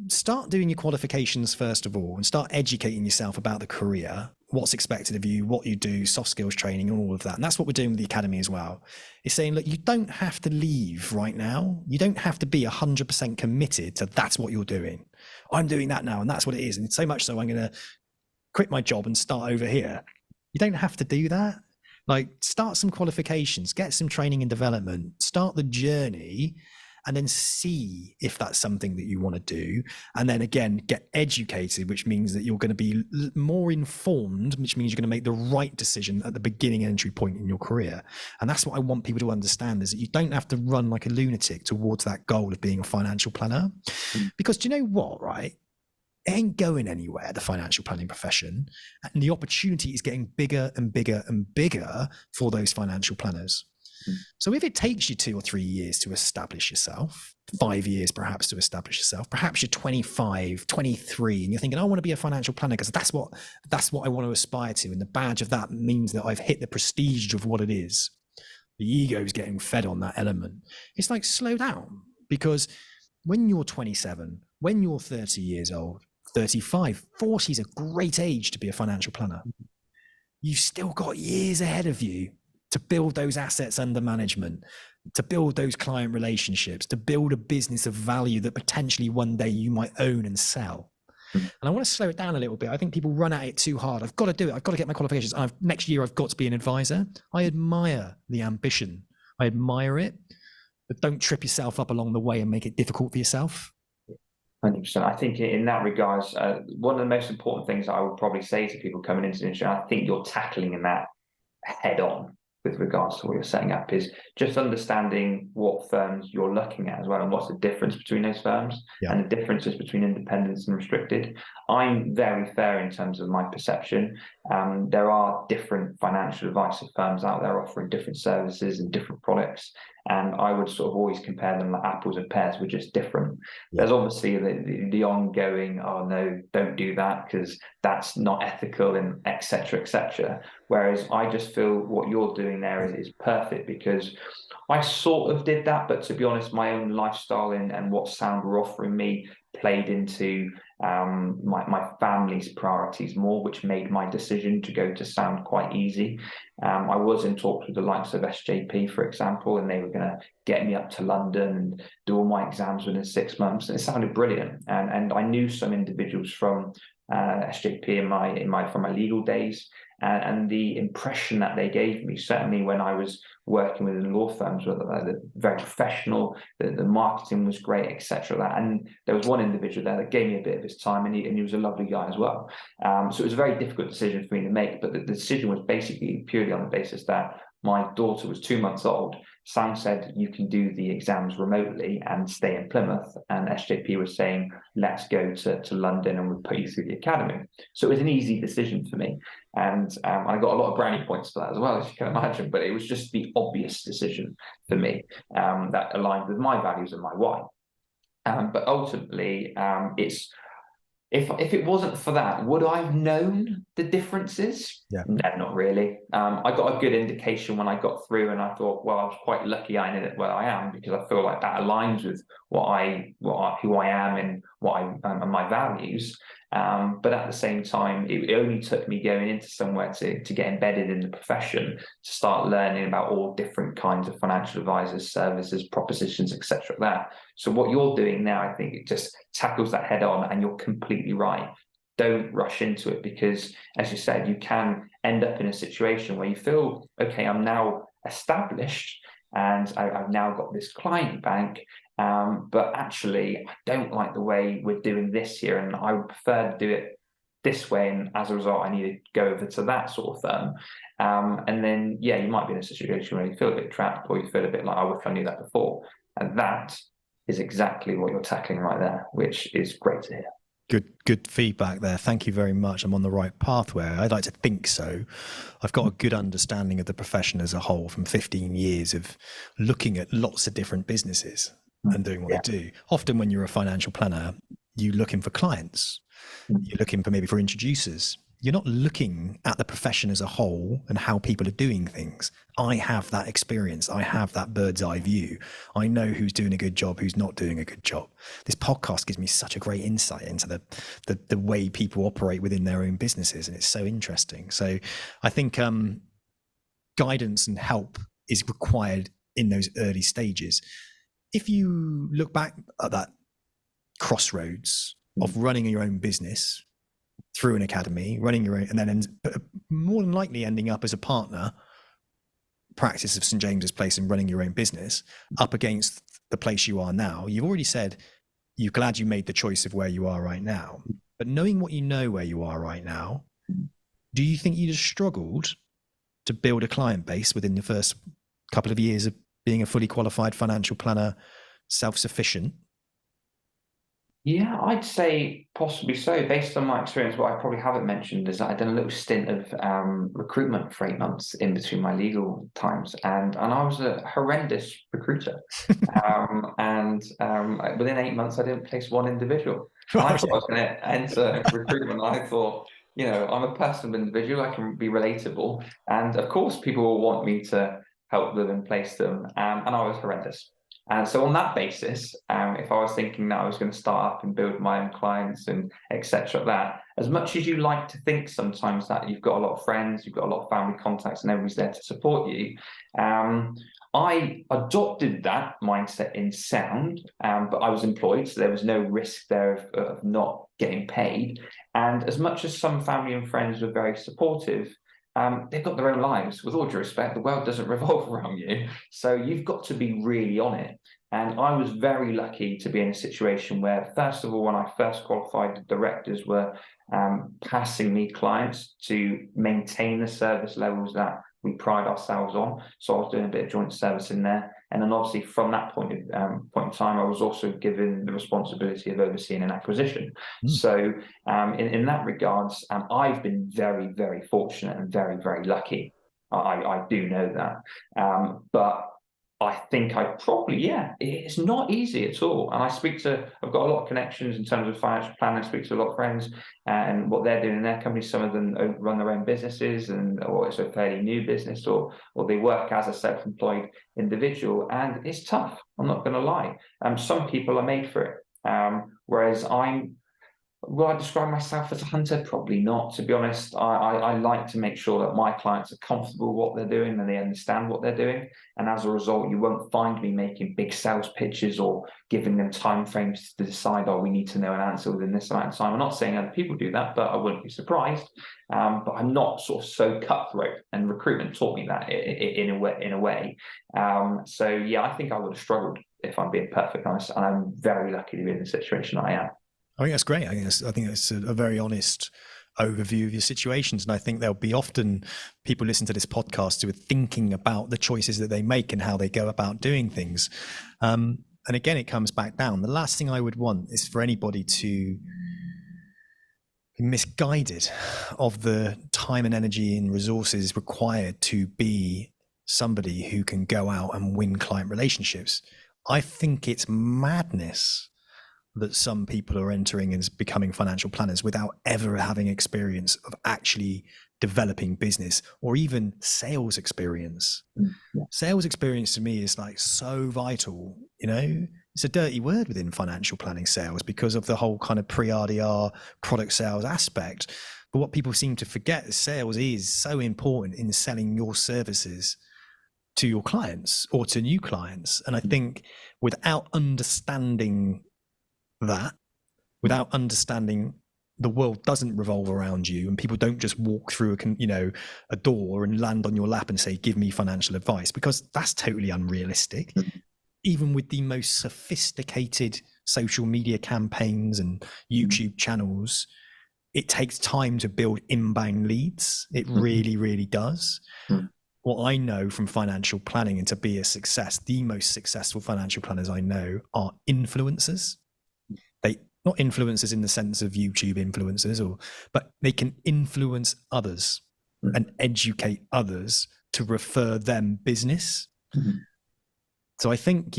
start doing your qualifications first of all and start educating yourself about the career, what's expected of you, what you do, soft skills training and all of that. And that's what we're doing with the academy as well. It's saying, look, you don't have to leave right now. You don't have to be 100% committed to that's what you're doing. I'm doing that now and that's what it is. And so much so I'm going to quit my job and start over here. You don't have to do that. Like, start some qualifications, get some training and development, start the journey, and then see if that's something that you want to do. And then again, get educated, which means that you're going to be more informed, which means you're going to make the right decision at the beginning entry point in your career. And that's what I want people to understand, is that you don't have to run like a lunatic towards that goal of being a financial planner. Because do you know what, right? It ain't going anywhere, the financial planning profession, and the opportunity is getting bigger and bigger and bigger for those financial planners. So if it takes you 2 or 3 years to establish yourself, 5 years perhaps to establish yourself, perhaps you're 25, 23, and you're thinking, I want to be a financial planner because that's what I want to aspire to. And the badge of that means that I've hit the prestige of what it is. The ego is getting fed on that element. It's like, slow down, because when you're 27, when you're 30 years old, 35, 40 is a great age to be a financial planner. You've still got years ahead of you to build those assets under management, to build those client relationships, to build a business of value that potentially one day you might own and sell. And I want to slow it down a little bit. I think people run at it too hard. I've got to do it. I've got to get my qualifications. Next year, I've got to be an advisor. I admire the ambition. I admire it, but don't trip yourself up along the way and make it difficult for yourself. 100%. I think in that regards, one of the most important things I would probably say to people coming into the industry, I think you're tackling in that head on with regards to what you're setting up, is just understanding what firms you're looking at as well, and what's the difference between those firms, and the differences between independents and restricted. I'm very fair in terms of my perception. There are different financial advice firms out there offering different services and different products, and I would sort of always compare them like apples and pears. We're just different. There's obviously the ongoing, oh no, don't do that because that's not ethical, and etc. etc. Whereas I just feel what you're doing there is perfect, because I sort of did that, but to be honest, my own lifestyle and what Sound were offering me played into my family's priorities more, which made my decision to go to Sound quite easy. I was in talks with the likes of SJP, for example, and they were going to get me up to London and do all my exams within 6 months, and it sounded brilliant. And I knew some individuals from SJP from my legal days, and the impression that they gave me, certainly when I was working within law firms, were very professional, the marketing was great, etc. And there was one individual there that gave me a bit of his time, and he was a lovely guy as well. So it was a very difficult decision for me to make, but the decision was basically purely on the basis that my daughter was 2 months old. Sam said, you can do the exams remotely and stay in Plymouth. And SJP was saying, let's go to London and we'll put you through the academy. So it was an easy decision for me. And I got a lot of brownie points for that as well, as you can imagine. But it was just the obvious decision for me that aligned with my values and my why. But ultimately, it's if it wasn't for that, would I have known the differences? Yeah. No, not really. I got a good indication when I got through, and I thought, well, I was quite lucky I ended up where I am, because I feel like that aligns with who I am and and my values. But at the same time, it only took me going into somewhere to get embedded in the profession, to start learning about all different kinds of financial advisors, services, propositions, etc. So what you're doing now, I think it just tackles that head on, and you're completely right. Don't rush into it, because, as you said, you can end up in a situation where you feel, okay, I'm now established and I've now got this client bank, but actually I don't like the way we're doing this here, and I would prefer to do it this way, and as a result I need to go over to that sort of firm. And then you might be in a situation where you feel a bit trapped, or you feel a bit like, I wish I knew that before. And that is exactly what you're tackling right there, which is great to hear. Good feedback there. Thank you very much. I'm on the right pathway. I'd like to think so. I've got a good understanding of the profession as a whole from 15 years of looking at lots of different businesses and doing what they do. Often when you're a financial planner, you're looking for clients. You're looking for introducers. You're not looking at the profession as a whole and how people are doing things. I have that experience. I have that bird's eye view. I know who's doing a good job, who's not doing a good job. This podcast gives me such a great insight into the way people operate within their own businesses, and it's so interesting. So I think guidance and help is required in those early stages. If you look back at that crossroads of running your own business through an academy, running your own, and then more than likely ending up as a partner practice of St. James's Place and running your own business, up against the place you are now, you've already said you're glad you made the choice of where you are right now. But knowing what you know where you are right now, do you think you'd have struggled to build a client base within the first couple of years of being a fully qualified financial planner, self-sufficient? Yeah, I'd say possibly so. Based on my experience, what I probably haven't mentioned is that I'd done a little stint of recruitment for 8 months in between my legal times, and I was a horrendous recruiter. Within 8 months, I didn't place one individual. And I thought I was going to enter recruitment. I thought, I'm a personal individual. I can be relatable, and of course, people will want me to help them and place them. And I was horrendous. And so on that basis, if I was thinking that I was going to start up and build my own clients and etc., that as much as you like to think sometimes that you've got a lot of friends, you've got a lot of family contacts, and everybody's there to support you, I adopted that mindset in sound, but I was employed, so there was no risk there of not getting paid. And as much as some family and friends were very supportive, they've got their own lives. With all due respect, the world doesn't revolve around you. So you've got to be really on it. And I was very lucky to be in a situation where, first of all, when I first qualified, the directors were passing me clients to maintain the service levels that we pride ourselves on. So I was doing a bit of joint service in there. And then obviously from that point in time, I was also given the responsibility of overseeing an acquisition. So in that regards, I've been very, very fortunate and very, very lucky. I do know that. But I think I probably, it's not easy at all. And I've got a lot of connections in terms of financial planning. I speak to a lot of friends and what they're doing in their companies. Some of them run their own businesses or it's a fairly new business or they work as a self-employed individual. And it's tough. I'm not going to lie. Some people are made for it. Whereas will I describe myself as a hunter? Probably not. To be honest, I like to make sure that my clients are comfortable with what they're doing and they understand what they're doing. And as a result, you won't find me making big sales pitches or giving them timeframes to decide, we need to know an answer within this amount of time. I'm not saying other people do that, but I wouldn't be surprised. But I'm not sort of so cutthroat, and recruitment taught me that in a way. So yeah, I think I would have struggled if I'm being perfectly honest. And I'm very lucky to be in the situation I am. I think that's great. I think that's a very honest overview of your situations. And I think there'll be often people listen to this podcast who are thinking about the choices that they make and how they go about doing things. And again, it comes back down. The last thing I would want is for anybody to be misguided of the time and energy and resources required to be somebody who can go out and win client relationships. I think it's madness that some people are entering and becoming financial planners without ever having experience of actually developing business or even sales experience. Yeah. Sales experience to me is like so vital. It's a dirty word within financial planning sales because of the whole kind of pre-RDR product sales aspect. But what people seem to forget is sales is so important in selling your services to your clients or to new clients. And I think without understanding that, without understanding the world doesn't revolve around you and people don't just walk through a door and land on your lap and say, give me financial advice, because that's totally unrealistic. Even with the most sophisticated social media campaigns and YouTube channels, it takes time to build inbound leads. It really, really does. What I know from financial planning, and to be a success, the most successful financial planners I know are influencers. Not influencers in the sense of YouTube influencers, but they can influence others and educate others to refer them business. So I think,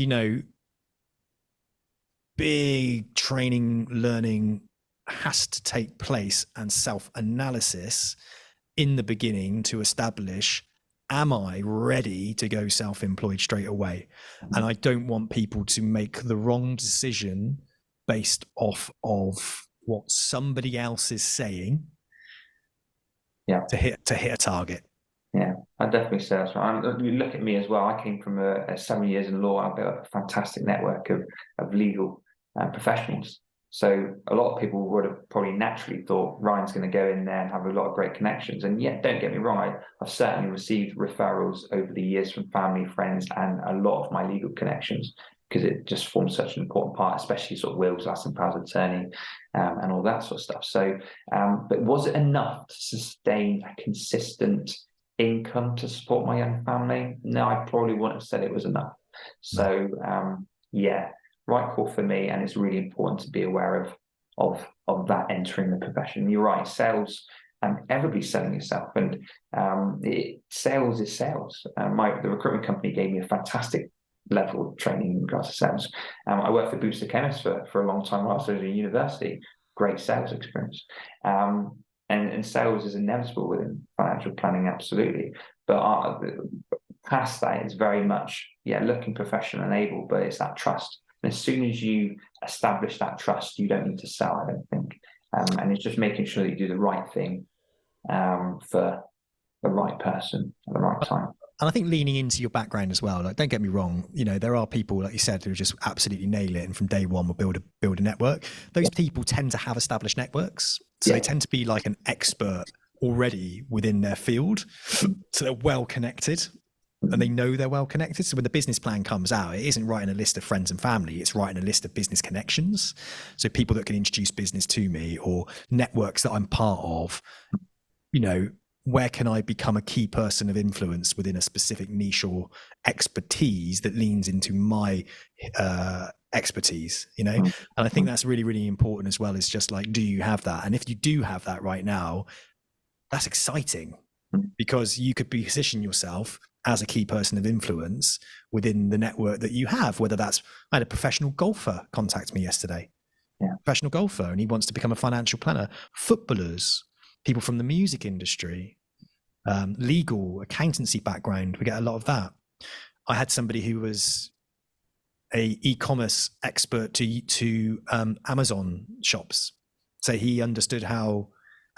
big training, learning has to take place and self-analysis in the beginning to establish, am I ready to go self-employed straight away? And I don't want people to make the wrong decision based off of what somebody else is saying to hit a target. Yeah, I definitely say that's right. You look at me as well. I came from a 7 years in law. I built a fantastic network of legal professionals. So a lot of people would have probably naturally thought Ryan's going to go in there and have a lot of great connections. And yet, don't get me wrong, I've certainly received referrals over the years from family, friends, and a lot of my legal connections, because it just forms such an important part, especially sort of wills, lasting powers of attorney, and all that sort of stuff. So, but was it enough to sustain a consistent income to support my young family? No, I probably wouldn't have said it was enough. So, right call for me, and it's really important to be aware of that entering the profession. You're right, sales, and everybody's selling yourself, and sales is sales. The recruitment company gave me a fantastic level of training in regards to sales. I worked for Booster Chemist for a long time whilst I was at university. Great sales experience. And sales is inevitable within financial planning, absolutely. But past that, it's very much, looking professional and able, but it's that trust. And as soon as you establish that trust, you don't need to sell, I don't think. And it's just making sure that you do the right thing for the right person at the right time. And I think leaning into your background as well, like, don't get me wrong, there are people, like you said, who just absolutely nail it and from day one will build a network. Those people tend to have established networks. So they tend to be like an expert already within their field. So they're well connected and they know they're well connected. So when the business plan comes out, it isn't writing a list of friends and family, it's writing a list of business connections. So people that can introduce business to me or networks that I'm part of, where can I become a key person of influence within a specific niche or expertise that leans into my expertise, And I think that's really, really important as well, is just like, do you have that? And if you do have that right now, that's exciting because you could position yourself as a key person of influence within the network that you have, whether that's, I had a professional golfer contact me yesterday, professional golfer, and he wants to become a financial planner, footballers, people from the music industry, legal, accountancy background. We get a lot of that. I had somebody who was a e-commerce expert to Amazon shops. So he understood how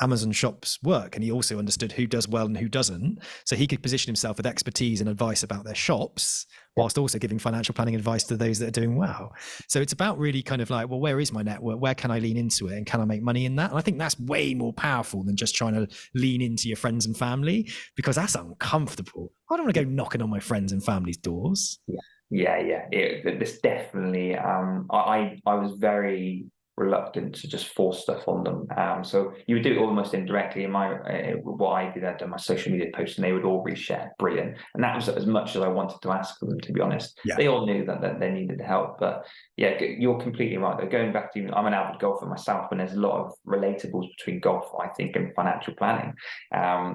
Amazon shops work, and he also understood who does well and who doesn't. So he could position himself with expertise and advice about their shops, whilst also giving financial planning advice to those that are doing well. So it's about really kind of like, well, where is my network? Where can I lean into it? And can I make money in that? And I think that's way more powerful than just trying to lean into your friends and family, because that's uncomfortable. I don't want to go knocking on my friends and family's doors. This definitely, I was very reluctant to just force stuff on them. So you would do it almost indirectly. What I did, I'd done my social media posts and they would all reshare. Brilliant. And that was as much as I wanted to ask them, to be honest. They all knew that they needed help. But you're completely right. Though. Going back to, I'm an avid golfer myself, and there's a lot of relatables between golf, I think, and financial planning.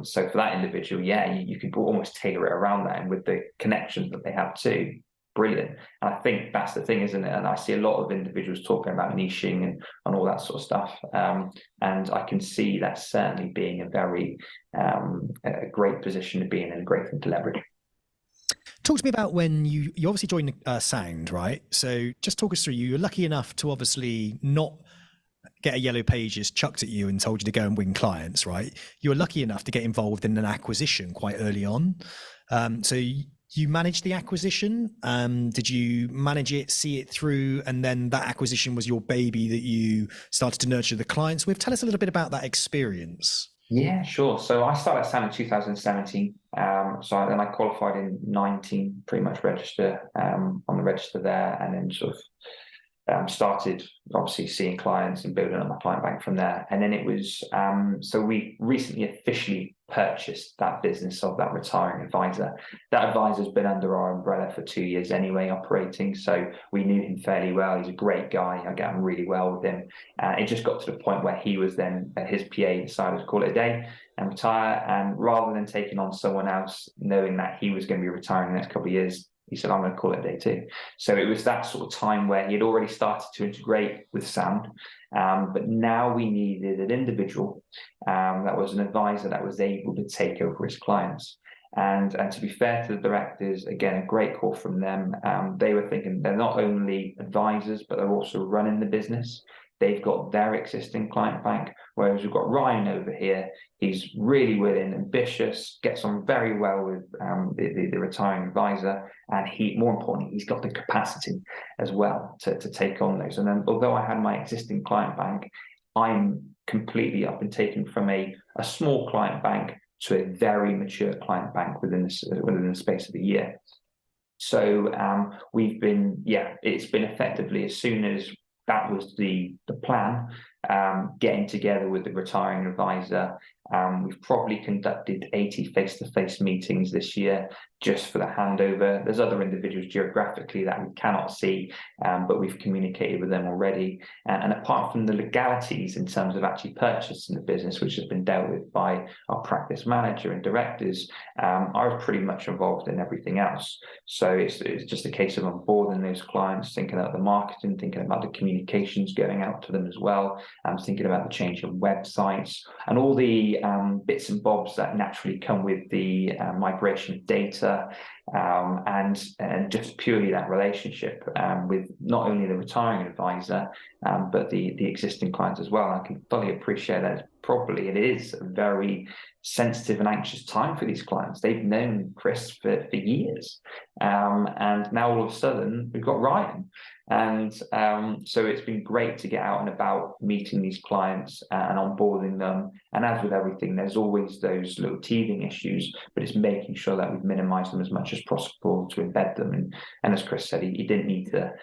So for that individual, you could almost tailor it around that, and with the connections that they have too. Brilliant. And I think that's the thing, isn't it? And I see a lot of individuals talking about niching and all that sort of stuff. And I can see that certainly being a very a great position to be in and a great thing to leverage. Talk to me about when you obviously joined Sound, right? So just talk us through, you were lucky enough to obviously not get a yellow pages chucked at you and told you to go and win clients, right? You were lucky enough to get involved in an acquisition quite early on. So you managed the acquisition. Did you manage it, see it through, and then that acquisition was your baby that you started to nurture the clients with? Tell us a little bit about that experience. Yeah, sure. So I started at SAM in 2017. Then I qualified in 19, pretty much register on the register there, and then sort of started obviously seeing clients and building up my client bank from there. And then it was, so we recently officially purchased that business of that retiring advisor. That advisor's been under our umbrella for 2 years anyway, operating. So we knew him fairly well. He's a great guy. I get on really well with him. It just got to the point where he was then, his PA decided to call it a day and retire. And rather than taking on someone else, knowing that he was going to be retiring the next couple of years, he said, I'm going to call it a day too. So it was that sort of time where he had already started to integrate with Sound. But now we needed an individual that was an advisor that was able to take over his clients. And to be fair to the directors, again, a great call from them. They were thinking they're not only advisors, but they're also running the business. They've got their existing client bank, whereas we've got Ryan over here. He's really willing, ambitious, gets on very well with the retiring advisor, and more importantly, he's got the capacity as well to take on those. And then, although I had my existing client bank, I'm completely up and taken from a small client bank to a very mature client bank within the space of a year. So we've been, it's been effectively, as soon as that was the plan, getting together with the retiring advisor. We've probably conducted 80 face-to-face meetings this year just for the handover. There's other individuals geographically that we cannot see, but we've communicated with them already. And apart from the legalities in terms of actually purchasing the business, which has been dealt with by our practice manager and directors, I was pretty much involved in everything else. So it's just a case of onboarding those clients, thinking about the marketing, thinking about the communications going out to them as well, thinking about the change of websites and all the bits and bobs that naturally come with the migration of data, and just purely that relationship with not only the retiring advisor, but the existing clients as well. I can fully appreciate that it is a very sensitive and anxious time for these clients. They've known Chris for years, and now all of a sudden we've got Ryan. And so it's been great to get out and about meeting these clients and onboarding them. And as with everything, there's always those little teething issues, but it's making sure that we've minimized them as much as possible to embed them. And as Chris said, he didn't need to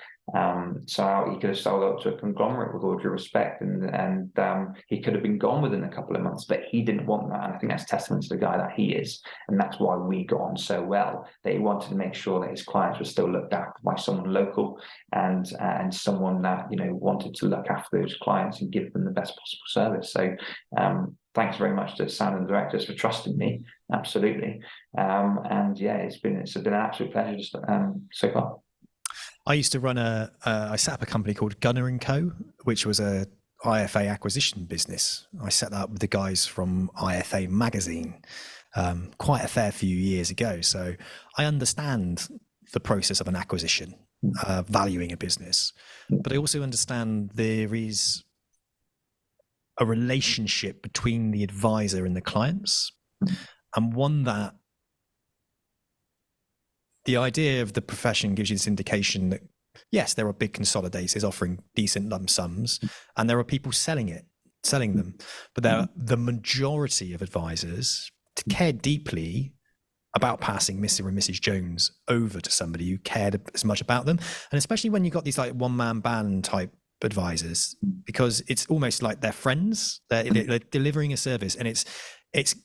sell out. He could have sold out to a conglomerate with all due respect, and he could have been gone within a couple of months, but he didn't want that. And I think that's testament to the guy that he is. And that's why we got on so well, that he wanted to make sure that his clients were still looked after by someone local and someone that, you know, wanted to look after those clients and give them the best possible service. So thanks very much to Sam and the directors for trusting me. Absolutely. And yeah, it's been an absolute pleasure just so far. I used to run I set up a company called Gunner & Co, which was a IFA acquisition business. I set that up with the guys from IFA magazine quite a fair few years ago. So I understand the process of an acquisition, valuing a business, but I also understand there is a relationship between the advisor and the clients, and one that the idea of the profession gives you this indication that, yes, there are big consolidators offering decent lump sums, and there are people selling them. But the majority of advisors care deeply about passing Mr. and Mrs. Jones over to somebody who cared as much about them. And especially when you've got these like one-man band type advisors, because it's almost like they're friends, they're delivering a service, and it's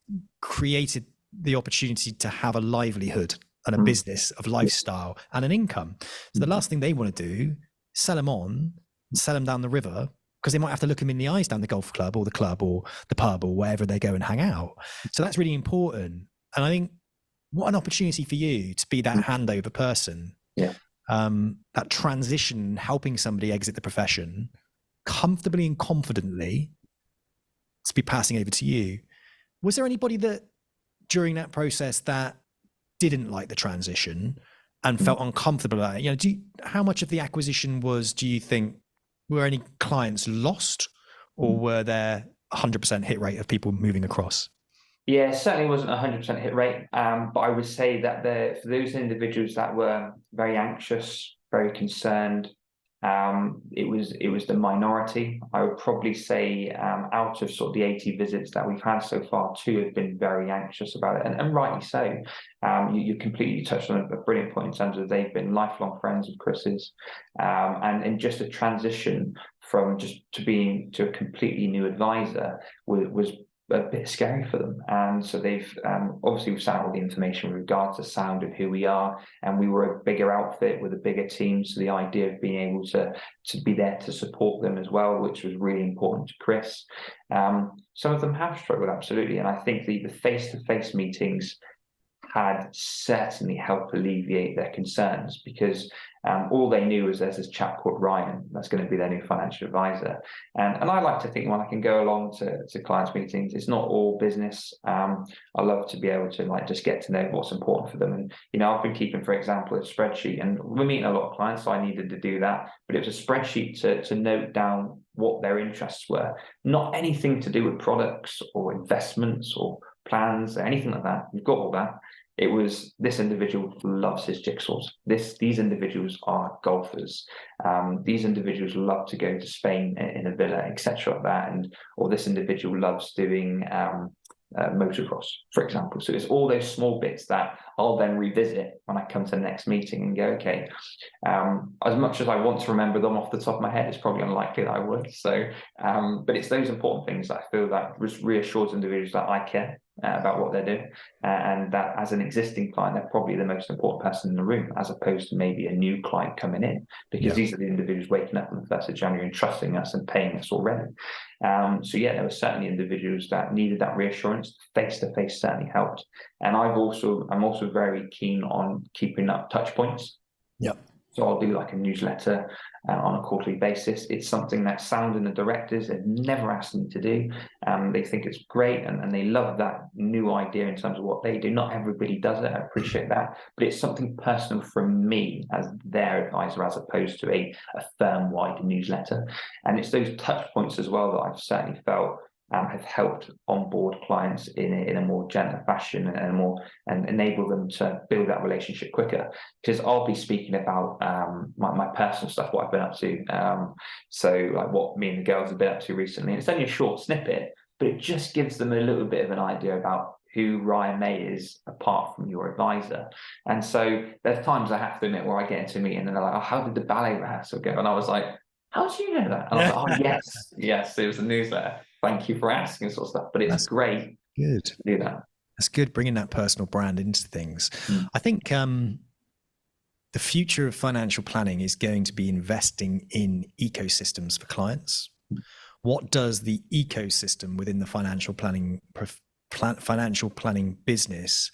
created the opportunity to have a livelihood and a business of lifestyle and an income. So the last thing they want to do, sell them down the river, because they might have to look them in the eyes down the golf club or the pub or wherever they go and hang out. So that's really important. And I think what an opportunity for you to be that handover person, that transition, helping somebody exit the profession comfortably and confidently to be passing over to you. Was there anybody that during that process that didn't like the transition and felt uncomfortable about it? You know, how much of the acquisition do you think, were any clients lost, or were there 100% hit rate of people moving across? Yeah, it certainly wasn't 100% hit rate, but I would say that for those individuals that were very anxious, very concerned, it was the minority. I would probably say out of sort of the 80 visits that we've had so far, 2 have been very anxious about it, and rightly so. You completely touched on a brilliant point in terms of they've been lifelong friends of Chris's, and just a transition from just to a completely new advisor was a bit scary for them. And so they've obviously we've sent out all the information with regards to sound of who we are, and we were a bigger outfit with a bigger team, so the idea of being able to be there to support them as well, which was really important to Chris. Some of them have struggled, absolutely, and I think the face-to-face meetings had certainly helped alleviate their concerns, because all they knew was there's this chap called Ryan that's going to be their new financial advisor. And I like to think when I can go along to clients' meetings, it's not all business. I love to be able to like just get to know what's important for them. And, you know, I've been keeping, for example, a spreadsheet, and we're meeting a lot of clients, so I needed to do that. But it was a spreadsheet to note down what their interests were, not anything to do with products or investments or plans or anything like that. You've got all that. It was, this individual loves his jigsaws. These individuals are golfers. These individuals love to go to Spain in a villa, etc. like that. Or this individual loves doing motocross, for example. So it's all those small bits that I'll then revisit when I come to the next meeting and go, okay, as much as I want to remember them off the top of my head, it's probably unlikely that I would. So, but it's those important things that I feel that reassures individuals that I care about what they're doing, and that as an existing client, they're probably the most important person in the room, as opposed to maybe a new client coming in, because these are the individuals waking up on the 1st of January and trusting us and paying us already. So yeah, there were certainly individuals that needed that reassurance. Face-to-face certainly helped. And I'm also very keen on keeping up touch points. Yep. So I'll do like a newsletter on a quarterly basis. It's something that Sound and the directors have never asked me to do. They think it's great, and they love that new idea in terms of what they do. Not everybody does it, I appreciate that, but it's something personal from me as their advisor, as opposed to a firm-wide newsletter. And it's those touch points as well that I've certainly felt have helped onboard clients in a more gentle fashion and enable them to build that relationship quicker. Because I'll be speaking about my personal stuff, what I've been up to. So like what me and the girls have been up to recently. And it's only a short snippet, but it just gives them a little bit of an idea about who Ryan May is apart from your advisor. And so there's times I have to admit where I get into a meeting and they're like, oh, how did the ballet rehearsal go? And I was like, how do you know that? And I was like, oh, yes, it was a newsletter. Thank you for asking, sort of stuff. But it's great to do that. That's good, bringing that personal brand into things. I think the future of financial planning is going to be investing in ecosystems for clients. What does the ecosystem within the financial planning business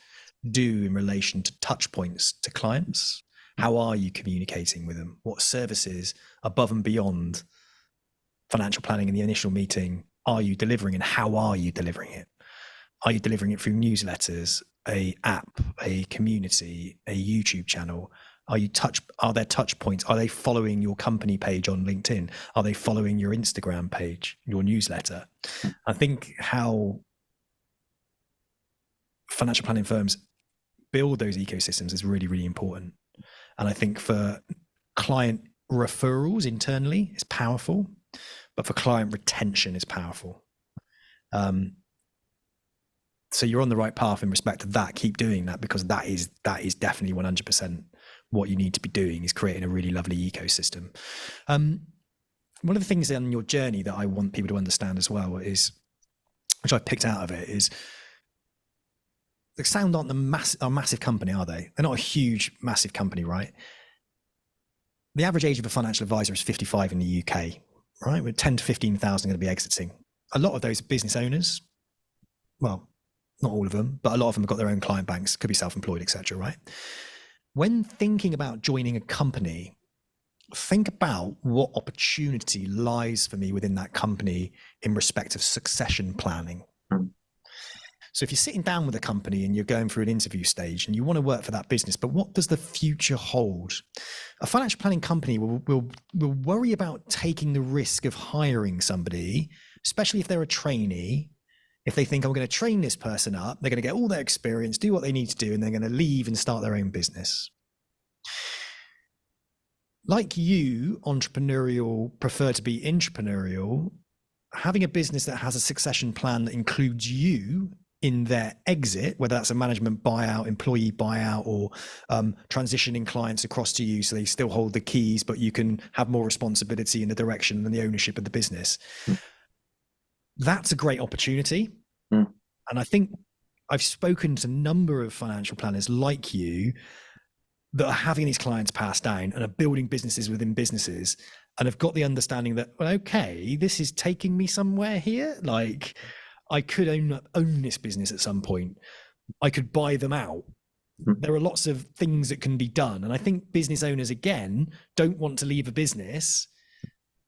do in relation to touch points to clients? How are you communicating with them? What services above and beyond financial planning in the initial meeting are you delivering, and how are you delivering it? Are you delivering it through newsletters, a app, a community, a YouTube channel? Are there touch points? Are they following your company page on LinkedIn? Are they following your Instagram page, your newsletter? I think how financial planning firms build those ecosystems is really, really important. And I think for client referrals internally, it's powerful, but for client retention, it's powerful. So you're on the right path in respect to that. Keep doing that, because that is definitely 100% what you need to be doing, is creating a really lovely ecosystem. One of the things on your journey that I want people to understand as well is, which I picked out of it, is the Sound aren't a massive company, are they? They're not a huge, massive company, right? The average age of a financial advisor is 55 in the UK, right? With 10 to 15,000 going to be exiting. A lot of those are business owners. Well, not all of them, but a lot of them have got their own client banks, could be self-employed, etc., right? When thinking about joining a company, think about what opportunity lies for me within that company in respect of succession planning. So if you're sitting down with a company and you're going through an interview stage and you want to work for that business, but what does the future hold? A financial planning company will worry about taking the risk of hiring somebody, especially if they're a trainee. If they think, I'm going to train this person up, they're going to get all their experience, do what they need to do, and they're going to leave and start their own business. Like you, entrepreneurial, prefer to be intrapreneurial, having a business that has a succession plan that includes you in their exit, whether that's a management buyout, employee buyout, or transitioning clients across to you so they still hold the keys, but you can have more responsibility in the direction and the ownership of the business. That's a great opportunity. And I think I've spoken to a number of financial planners like you that are having these clients pass down and are building businesses within businesses and have got the understanding that, well, okay, this is taking me somewhere here. Like, I could own this business at some point. I could buy them out. There are lots of things that can be done. And I think business owners, again, don't want to leave a business.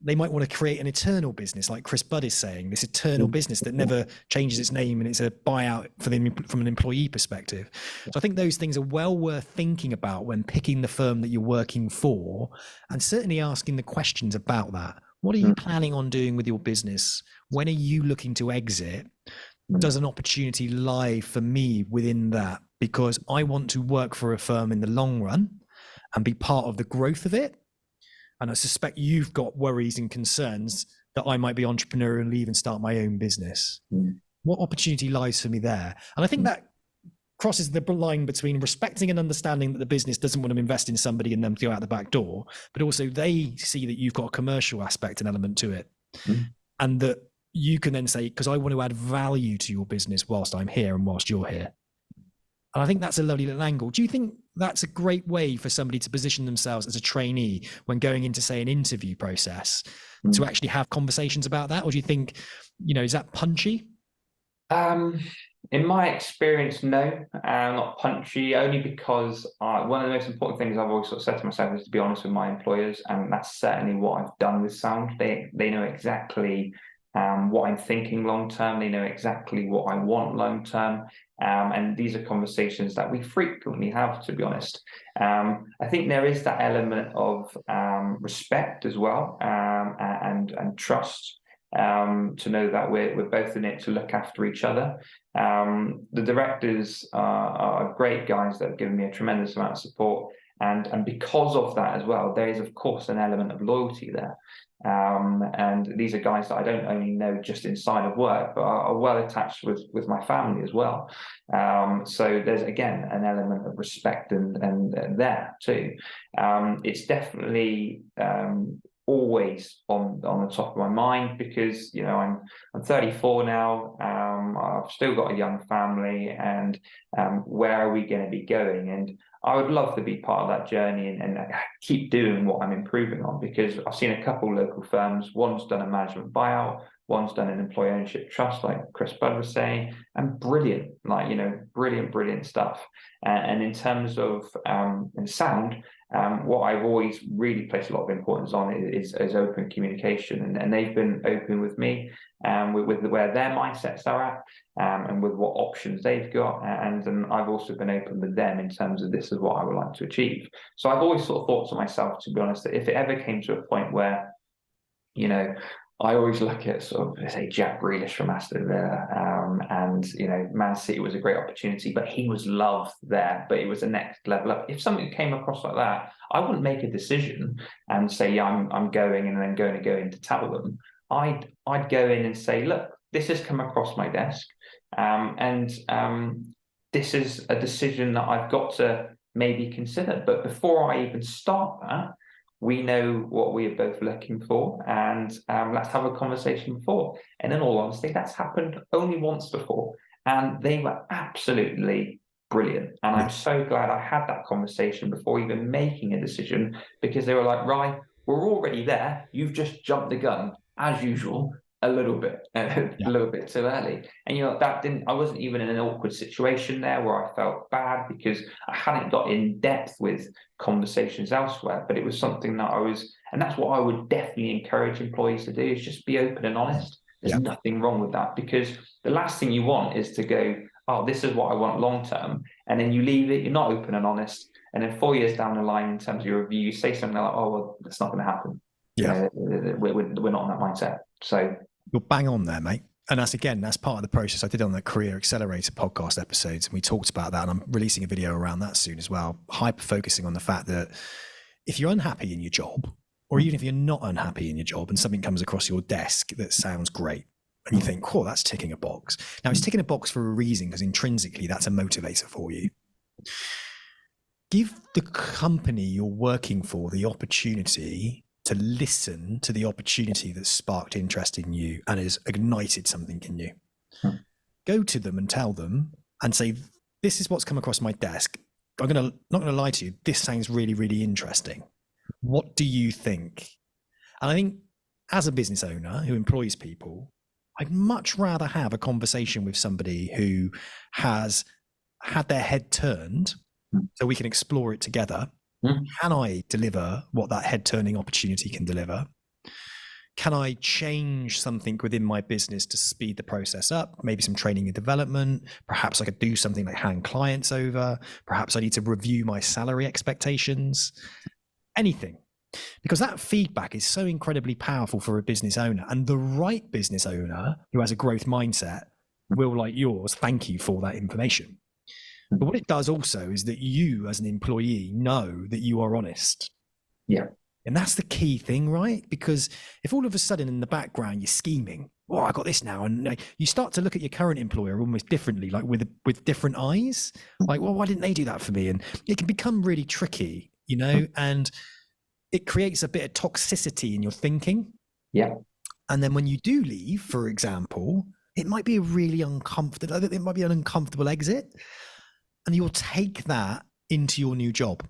They might want to create an eternal business, like Chris Budd is saying, this eternal business that never changes its name, and it's a buyout from an employee perspective. So I think those things are well worth thinking about when picking the firm that you're working for, and certainly asking the questions about that. What are you planning on doing with your business? When are you looking to exit? Does an opportunity lie for me within that? Because I want to work for a firm in the long run and be part of the growth of it. And I suspect you've got worries and concerns that I might be entrepreneurial and leave and start my own business. What opportunity lies for me there? And I think that crosses the line between respecting and understanding that the business doesn't want to invest in somebody and then go out the back door, but also they see that you've got a commercial aspect and element to it. And that you can then say, because I want to add value to your business whilst I'm here and whilst you're here. And I think that's a lovely little angle. Do you think that's a great way for somebody to position themselves as a trainee when going into, say, an interview process to actually have conversations about that? Or do you think, is that punchy? In my experience, no, not punchy, only because one of the most important things I've always sort of said to myself is to be honest with my employers, and that's certainly what I've done with Sound. They know exactly what I'm thinking long term. They know exactly what I want long term, and these are conversations that we frequently have, to be honest. I think there is that element of respect as well, and trust. To know that we're both in it to look after each other. The directors are great guys that have given me a tremendous amount of support, and because of that as well, there is of course an element of loyalty there. And these are guys that I don't only know just inside of work, but are well attached with my family as well. So there's again an element of respect and there too. It's definitely always on the top of my mind, because I'm 34 now. I've still got a young family, and where are we going to be going? And I would love to be part of that journey and keep doing what I'm improving on, because I've seen a couple local firms. One's done a management buyout, one's done an employee ownership trust, like Chris Budd was saying, and brilliant, brilliant stuff. And in terms of Sound, what I've always really placed a lot of importance on is open communication, and they've been open with me, with where their mindsets are at, and with what options they've got, and I've also been open with them in terms of this is what I would like to achieve. So I've always sort of thought to myself, to be honest, that if it ever came to a point where, I always look at sort of, say, Jack Grealish from Aston Villa, and Man City was a great opportunity, but he was loved there, but it was the next level up. If something came across like that, I wouldn't make a decision and say, yeah, I'm going, and then going to go in to tell them. I'd go in and say, look, this has come across my desk, and this is a decision that I've got to maybe consider. But before I even start that, we know what we are both looking for, and let's have a conversation before. And in all honesty, that's happened only once before, and they were absolutely brilliant. And I'm so glad I had that conversation before even making a decision, because they were like, right, we're already there. You've just jumped the gun, as usual, a little bit too early. And I wasn't even in an awkward situation there where I felt bad, because I hadn't got in depth with conversations elsewhere, but it was something that and that's what I would definitely encourage employees to do, is just be open and honest. There's nothing wrong with that, because the last thing you want is to go, oh, this is what I want long term, and then you leave it, you're not open and honest, and then 4 years down the line, in terms of your review, you say something like, oh, well, that's not going to happen. We're not in that mindset. So you're bang on there, mate. And that's part of the process I did on the Career Accelerator podcast episodes. And we talked about that, and I'm releasing a video around that soon as well, hyper focusing on the fact that if you're unhappy in your job, or even if you're not unhappy in your job and something comes across your desk that sounds great, and you think, oh, that's ticking a box. Now, it's ticking a box for a reason, because intrinsically that's a motivator for you. Give the company you're working for the opportunity to listen to the opportunity that sparked interest in you and has ignited something in you. Go to them and tell them and say, this is what's come across my desk. I'm not going to lie to you. This sounds really, really interesting. What do you think? And I think as a business owner who employs people, I'd much rather have a conversation with somebody who has had their head turned so we can explore it together. Can I deliver what that head-turning opportunity can deliver? Can I change something within my business to speed the process up? Maybe some training and development. Perhaps I could do something like hand clients over. Perhaps I need to review my salary expectations. Anything. Because that feedback is so incredibly powerful for a business owner. And the right business owner who has a growth mindset will, like yours, thank you for that information. But what it does also is that you, as an employee, know that you are honest. And that's the key thing, right? Because if all of a sudden in the background you're scheming, oh, I got this now, and you start to look at your current employer almost differently, like with different eyes, like, well, why didn't they do that for me? And it can become really tricky, and it creates a bit of toxicity in your thinking. Yeah. And then when you do leave, for example, it might be a really uncomfortable, it might be an uncomfortable exit, and you'll take that into your new job.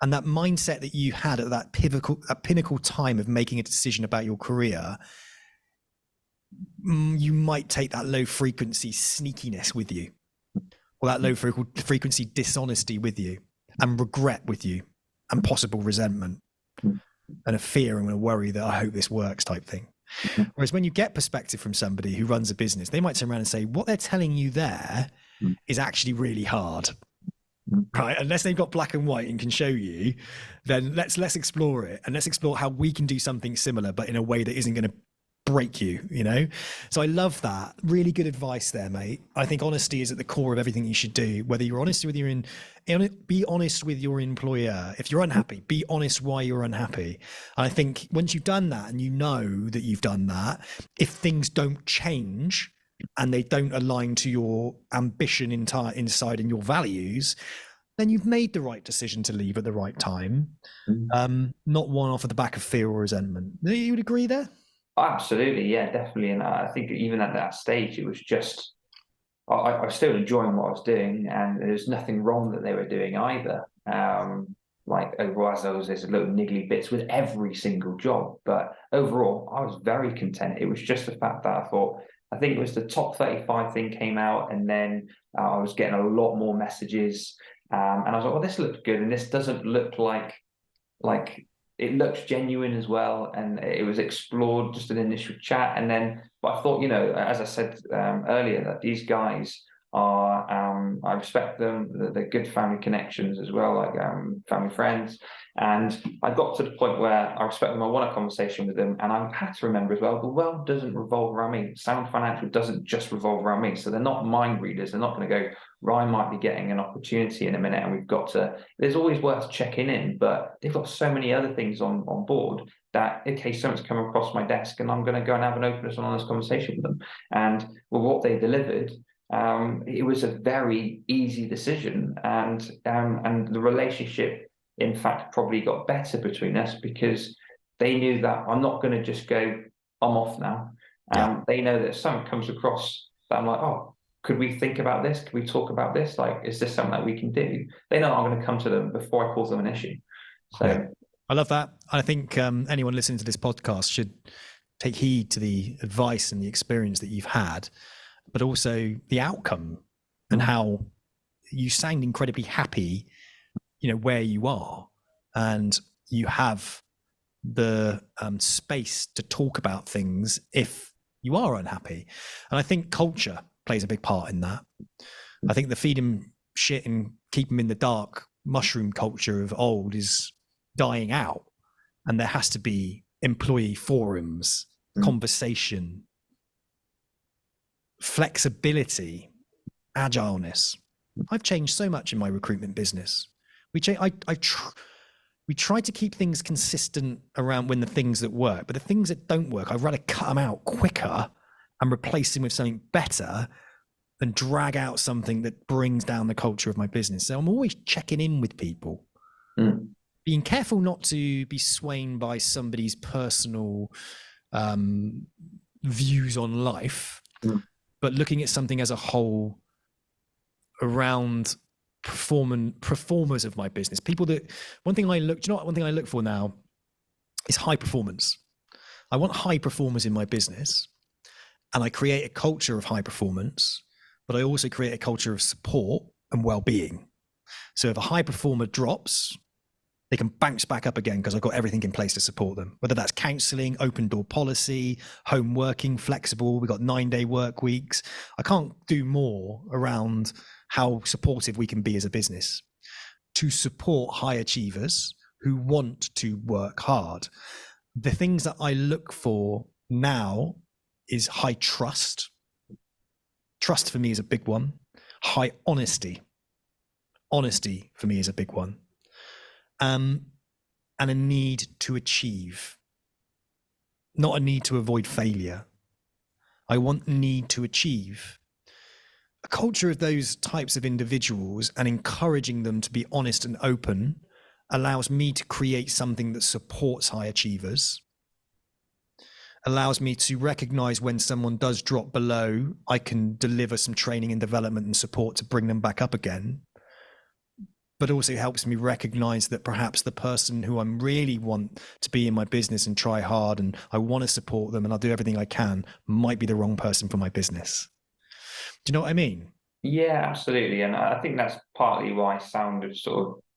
And that mindset that you had at that pinnacle time of making a decision about your career, you might take that low frequency sneakiness with you, or that low frequency dishonesty with you, and regret with you, and possible resentment, and a fear and a worry that I hope this works type thing. Whereas when you get perspective from somebody who runs a business, they might turn around and say, what they're telling you there is actually really hard. Right, unless they've got black and white and can show you, then let's explore it, and let's explore how we can do something similar, but in a way that isn't going to break you. So I love that. Really good advice there, mate. I think honesty is at the core of everything you should do. Whether you're honest with be honest with your employer. If you're unhappy, be honest why you're unhappy. And I think once you've done that, and you know that you've done that, if things don't change and they don't align to your ambition inside and your values, then you've made the right decision to leave at the right time, not one off of the back of fear or resentment. You would agree there? Absolutely, yeah, definitely. And I think even at that stage, it was just, I was still enjoying what I was doing, and there's nothing wrong that they were doing either. Like overall, there's little niggly bits with every single job, but overall, I was very content. It was just the fact that I think it was the top 35 thing came out, and then I was getting a lot more messages, and I was like, well, this looks good, and this doesn't look like it looks genuine as well, and it was explored, just an initial chat, and then, but I thought, as I said earlier, that these guys are, I respect them, they're good family connections as well, like family friends, and I got to the point where I respect them, I want a conversation with them, and I had to remember as well, the world doesn't revolve around me, Sound Financial doesn't just revolve around me, so they're not mind readers, they're not going to go, Ryan might be getting an opportunity in a minute, and there's always worth checking in, but they've got so many other things on board that in case something's come across my desk, and I'm going to go and have an open and honest conversation with them. And with what they delivered, it was a very easy decision, and the relationship, in fact, probably got better between us because they knew that I'm not going to just go, I'm off now. They know that if something comes across that I'm like, oh, could we think about this? Could we talk about this? Like, is this something that we can do? They know I'm going to come to them before I cause them an issue. So yeah. I love that. I think anyone listening to this podcast should take heed to the advice and the experience that you've had, but also the outcome and how you sound incredibly happy, where you are, and you have the space to talk about things if you are unhappy. And I think culture plays a big part in that. I think the feed them shit and keep them in the dark mushroom culture of old is dying out, and there has to be employee forums, conversation, flexibility, agileness. I've changed so much in my recruitment business. We try to keep things consistent around when the things that work, but the things that don't work, I'd rather cut them out quicker and replace them with something better than drag out something that brings down the culture of my business. So I'm always checking in with people, being careful not to be swayed by somebody's personal views on life, but looking at something as a whole around performers of my business. One thing I look for now is high performance. I want high performers in my business, and I create a culture of high performance, but I also create a culture of support and well-being. So if a high performer drops, they can bounce back up again because I've got everything in place to support them, whether that's counseling, open door policy, home working, flexible. We've got 9-day work weeks. I can't do more around how supportive we can be as a business to support high achievers who want to work hard. The things that I look for now is high trust. Trust for me is a big one. High honesty. Honesty for me is a big one. And and a need to achieve, not a need to avoid failure. I want need to achieve. A culture of those types of individuals and encouraging them to be honest and open allows me to create something that supports high achievers, allows me to recognize when someone does drop below, I can deliver some training and development and support to bring them back up again. But also helps me recognize that perhaps the person who I really want to be in my business and try hard and I want to support them and I'll do everything I can might be the wrong person for my business. Do you know what I mean? Yeah, absolutely. And I think that's partly why Sound is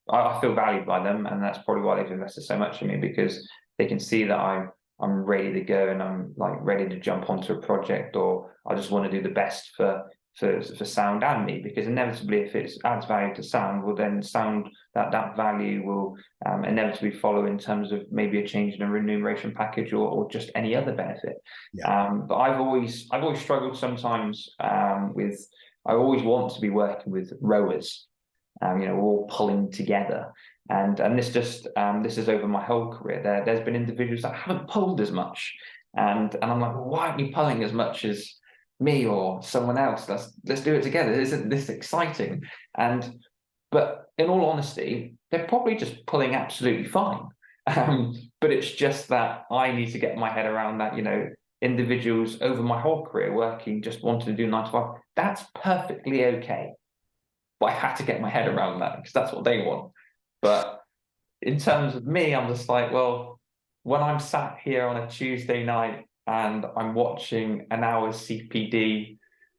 I feel valued by them, and that's probably why they've invested so much in me, because they can see that I'm ready to go and I'm like ready to jump onto a project, or I just want to do the best for Sound and me, because inevitably if it adds value to Sound, well then Sound, that value will inevitably follow in terms of maybe a change in a remuneration package or just any other benefit. Yeah. But I've always struggled sometimes with, I always want to be working with rowers. We're all pulling together, and this is over my whole career. There's been individuals that haven't pulled as much, and I'm like, well, why aren't you pulling as much as me or someone else? Let's do it together. Isn't this exciting? But in all honesty, they're probably just pulling absolutely fine. But it's just that I need to get my head around that. Individuals over my whole career working, just wanting to do 9 to 5. That's perfectly okay. But I had to get my head around that because that's what they want. But in terms of me, I'm just like, well, when I'm sat here on a Tuesday night and I'm watching an hour's CPD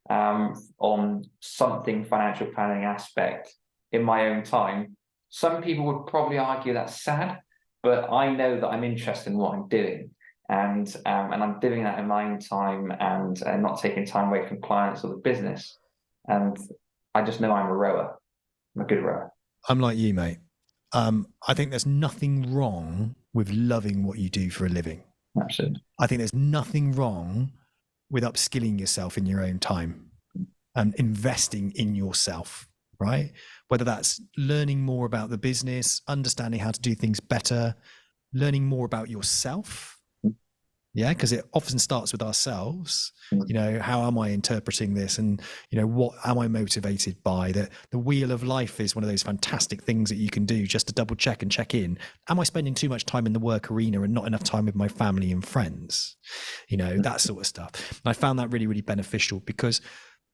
on something financial planning aspect in my own time, some people would probably argue that's sad, but I know that I'm interested in what I'm doing. And I'm doing that in my own time and not taking time away from clients or the business. And I just know I'm a rower. I'm a good rower. I'm like you, mate. I think there's nothing wrong with loving what you do for a living. Absolutely. I think there's nothing wrong with upskilling yourself in your own time and investing in yourself, right? Whether that's learning more about the business, understanding how to do things better, learning more about yourself. Yeah, because it often starts with ourselves. How am I interpreting this? And, what am I motivated by? The wheel of life is one of those fantastic things that you can do just to double check and check in. Am I spending too much time in the work arena and not enough time with my family and friends? That sort of stuff. And I found that really, really beneficial because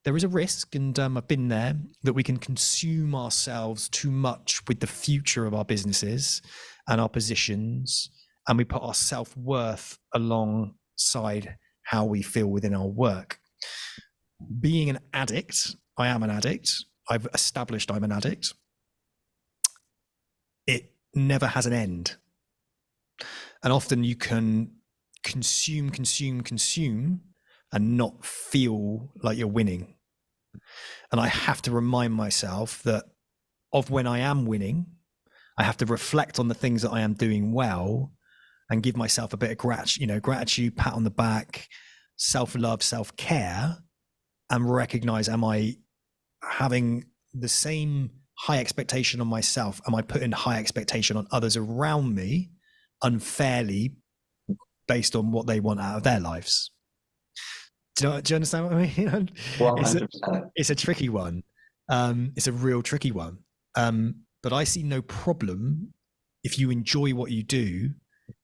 there is a risk, and I've been there, that we can consume ourselves too much with the future of our businesses and our positions, and we put our self-worth alongside how we feel within our work. Being an addict, I am an addict. I've established I'm an addict. It never has an end. And often you can consume, and not feel like you're winning. And I have to remind myself that of when I am winning, I have to reflect on the things that I am doing well and give myself a bit of gratitude, pat on the back, self-love, self-care, and recognize, am I having the same high expectation on myself? Am I putting high expectation on others around me unfairly based on what they want out of their lives? Do you understand what I mean? 100%. It's a tricky one. It's a real tricky one. But I see no problem if you enjoy what you do,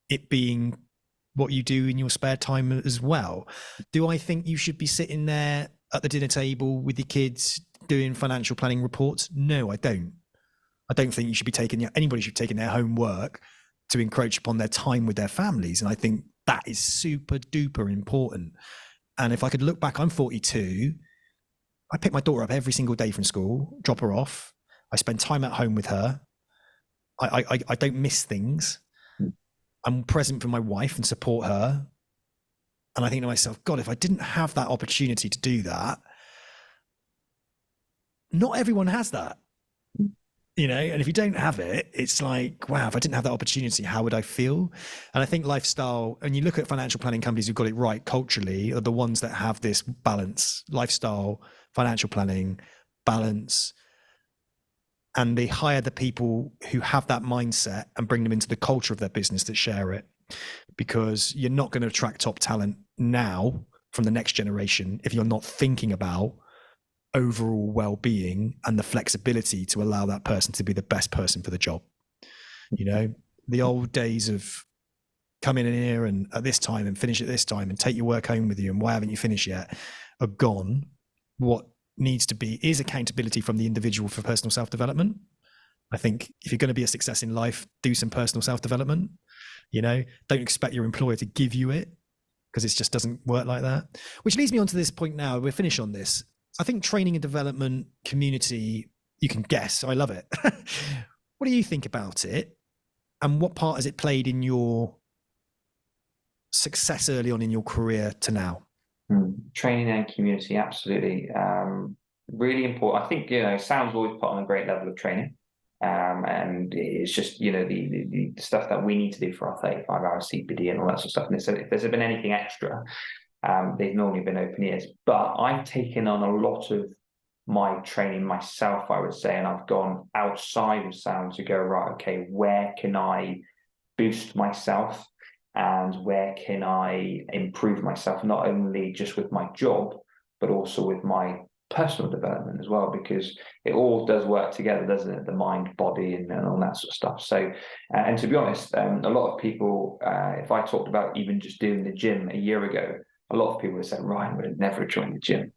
it being what you do in your spare time as well. Do I think you should be sitting there at the dinner table with your kids doing financial planning reports? No, I don't. I don't think you should be anybody should be taking their homework to encroach upon their time with their families. And I think that is super duper important. And if I could look back, I'm 42. I pick my daughter up every single day from school, drop her off. I spend time at home with her. I don't miss things. I'm present for my wife and support her. And I think to myself, God, if I didn't have that opportunity to do that, not everyone has that, and if you don't have it, it's like, wow, if I didn't have that opportunity, how would I feel? And I think lifestyle, and you look at financial planning companies who've got it right culturally, are the ones that have this balance: lifestyle, financial planning, balance, and they hire the people who have that mindset and bring them into the culture of their business that share it. Because you're not going to attract top talent now from the next generation if you're not thinking about overall well-being and the flexibility to allow that person to be the best person for the job. You know, the old days of come in here and at this time and finish at this time and take your work home with you and why haven't you finished yet are gone. What needs to be is accountability from the individual for personal self-development. I think if you're going to be a success in life, do some personal self-development. You know, don't expect your employer to give you it, because it just doesn't work like that. Which leads me on to this point now. We're finished on this. I think training and development community, you can guess. I love it. What do you think about it? And what part has it played in your success early on in your career to now? Training and community, absolutely. Really important. I think, sound's always put on a great level of training. And it's just, the stuff that we need to do for our 35-hour CPD and all that sort of stuff. And so if there's been anything extra, they've normally been open ears. But I've taken on a lot of my training myself, I would say, and I've gone outside of sound to go, right, okay, where can I boost myself and where can I improve myself, not only just with my job, but also with my personal development as well, because it all does work together, doesn't it? The mind, body, and all that sort of stuff. So, and to be honest, a lot of people, if I talked about even just doing the gym a year ago, a lot of people would say, Ryan would have never joined the gym.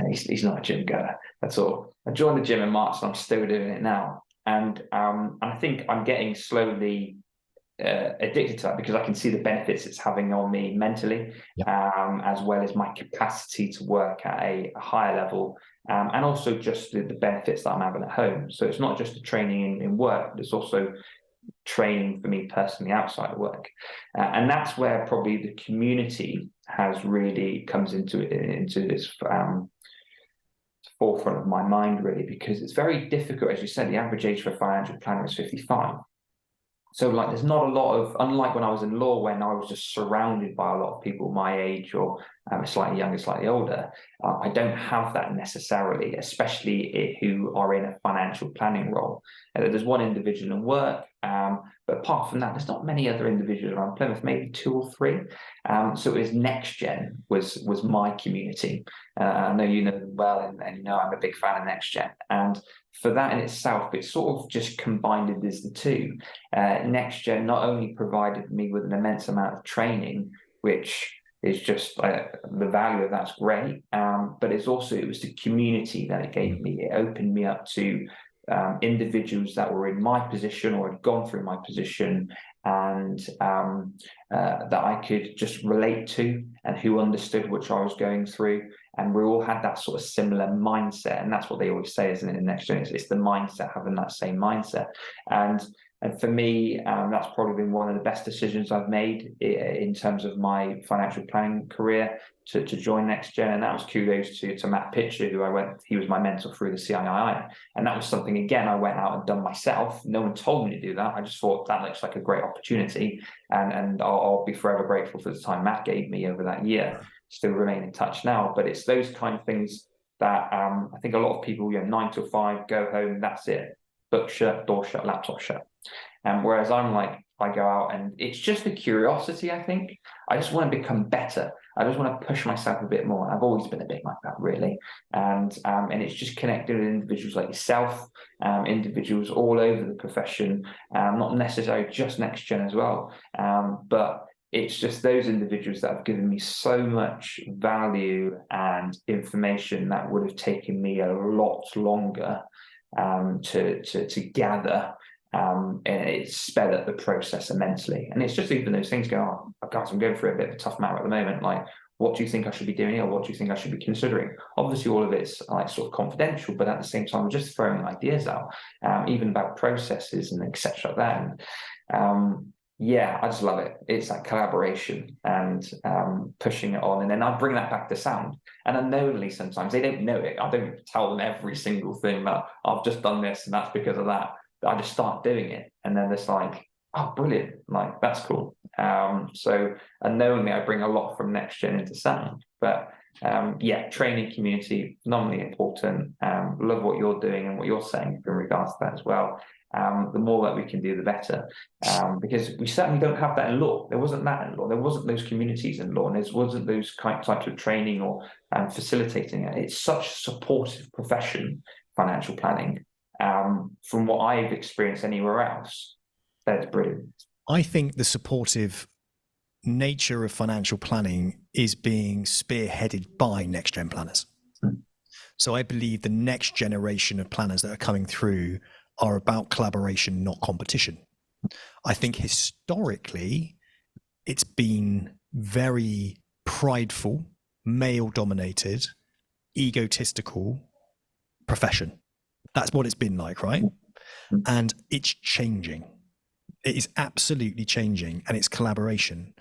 He's not a gym goer. That's all. I joined the gym in March and I'm still doing it now. And I think I'm getting slowly addicted to that, because I can see the benefits it's having on me mentally, as well as my capacity to work at a higher level, and also just the benefits that I'm having at home. So it's not just the training in work, but it's also training for me personally outside of work. And that's where probably the community has really comes into this forefront of my mind, really, because it's very difficult. As you said, the average age for a financial planner is 55. So there's not a lot of, unlike when I was in law, when I was just surrounded by a lot of people my age or slightly younger, slightly older, I don't have that necessarily, especially who are in a financial planning role. There's one individual in work, but apart from that, there's not many other individuals around Plymouth, maybe 2 or 3. So it was Next Gen was my community. I know you know them well, and I'm a big fan of Next Gen. And for that in itself, it sort of just combined it as the two. Next Gen not only provided me with an immense amount of training, which is just the value of that's great, but it was the community that it gave me. It opened me up to individuals that were in my position or had gone through my position, and that I could just relate to, and who understood what I was going through. And we all had that sort of similar mindset. And that's what they always say, isn't it, in Next Gen? It's the mindset, having that same mindset. And for me, that's probably been one of the best decisions I've made in terms of my financial planning career, to join Next Gen. And that was kudos to Matt Pitcher, he was my mentor through the CII. And that was something, again, I went out and done myself. No one told me to do that. I just thought that looks like a great opportunity. And I'll be forever grateful for the time Matt gave me over that year. Still remain in touch now. But it's those kind of things that I think a lot of people, 9 to 5, go home, that's it. Book shut, door shut, laptop shut. Whereas I'm like, I go out and it's just the curiosity, I think. I just want to become better. I just want to push myself a bit more. I've always been a bit like that, really. And it's just connecting with individuals like yourself, individuals all over the profession, not necessarily just Next Gen as well. But it's just those individuals that have given me so much value and information that would have taken me a lot longer to gather. And it's sped up the process immensely. And it's just even those things go, oh, guys, I'm going through a bit of a tough matter at the moment. Like, what do you think I should be doing here? What do you think I should be considering? Obviously, all of it's sort of confidential, but at the same time, I'm just throwing ideas out, even about processes and etc. Yeah, I just love it. It's that collaboration and pushing it on. And then I bring that back to sound. And unknowingly, sometimes they don't know it. I don't tell them every single thing that I've just done this and that's because of that. I just start doing it. And then it's like, oh, brilliant. Like, that's cool. So unknowingly, I bring a lot from Next Gen into sound. But training community, phenomenally important. Love what you're doing and what you're saying in regards to that as well. The more that we can do, the better. Because we certainly don't have that in law. There wasn't that in law. There wasn't those communities in law, and there wasn't those types of training or facilitating it. It's such a supportive profession, financial planning. From what I've experienced anywhere else, that's brilliant. I think the supportive nature of financial planning is being spearheaded by next gen planners. So I believe the next generation of planners that are coming through are about collaboration, not competition. I think historically it's been very prideful, male dominated, egotistical profession. That's what it's been like, right? And it's changing. It is absolutely changing, and it's collaboration.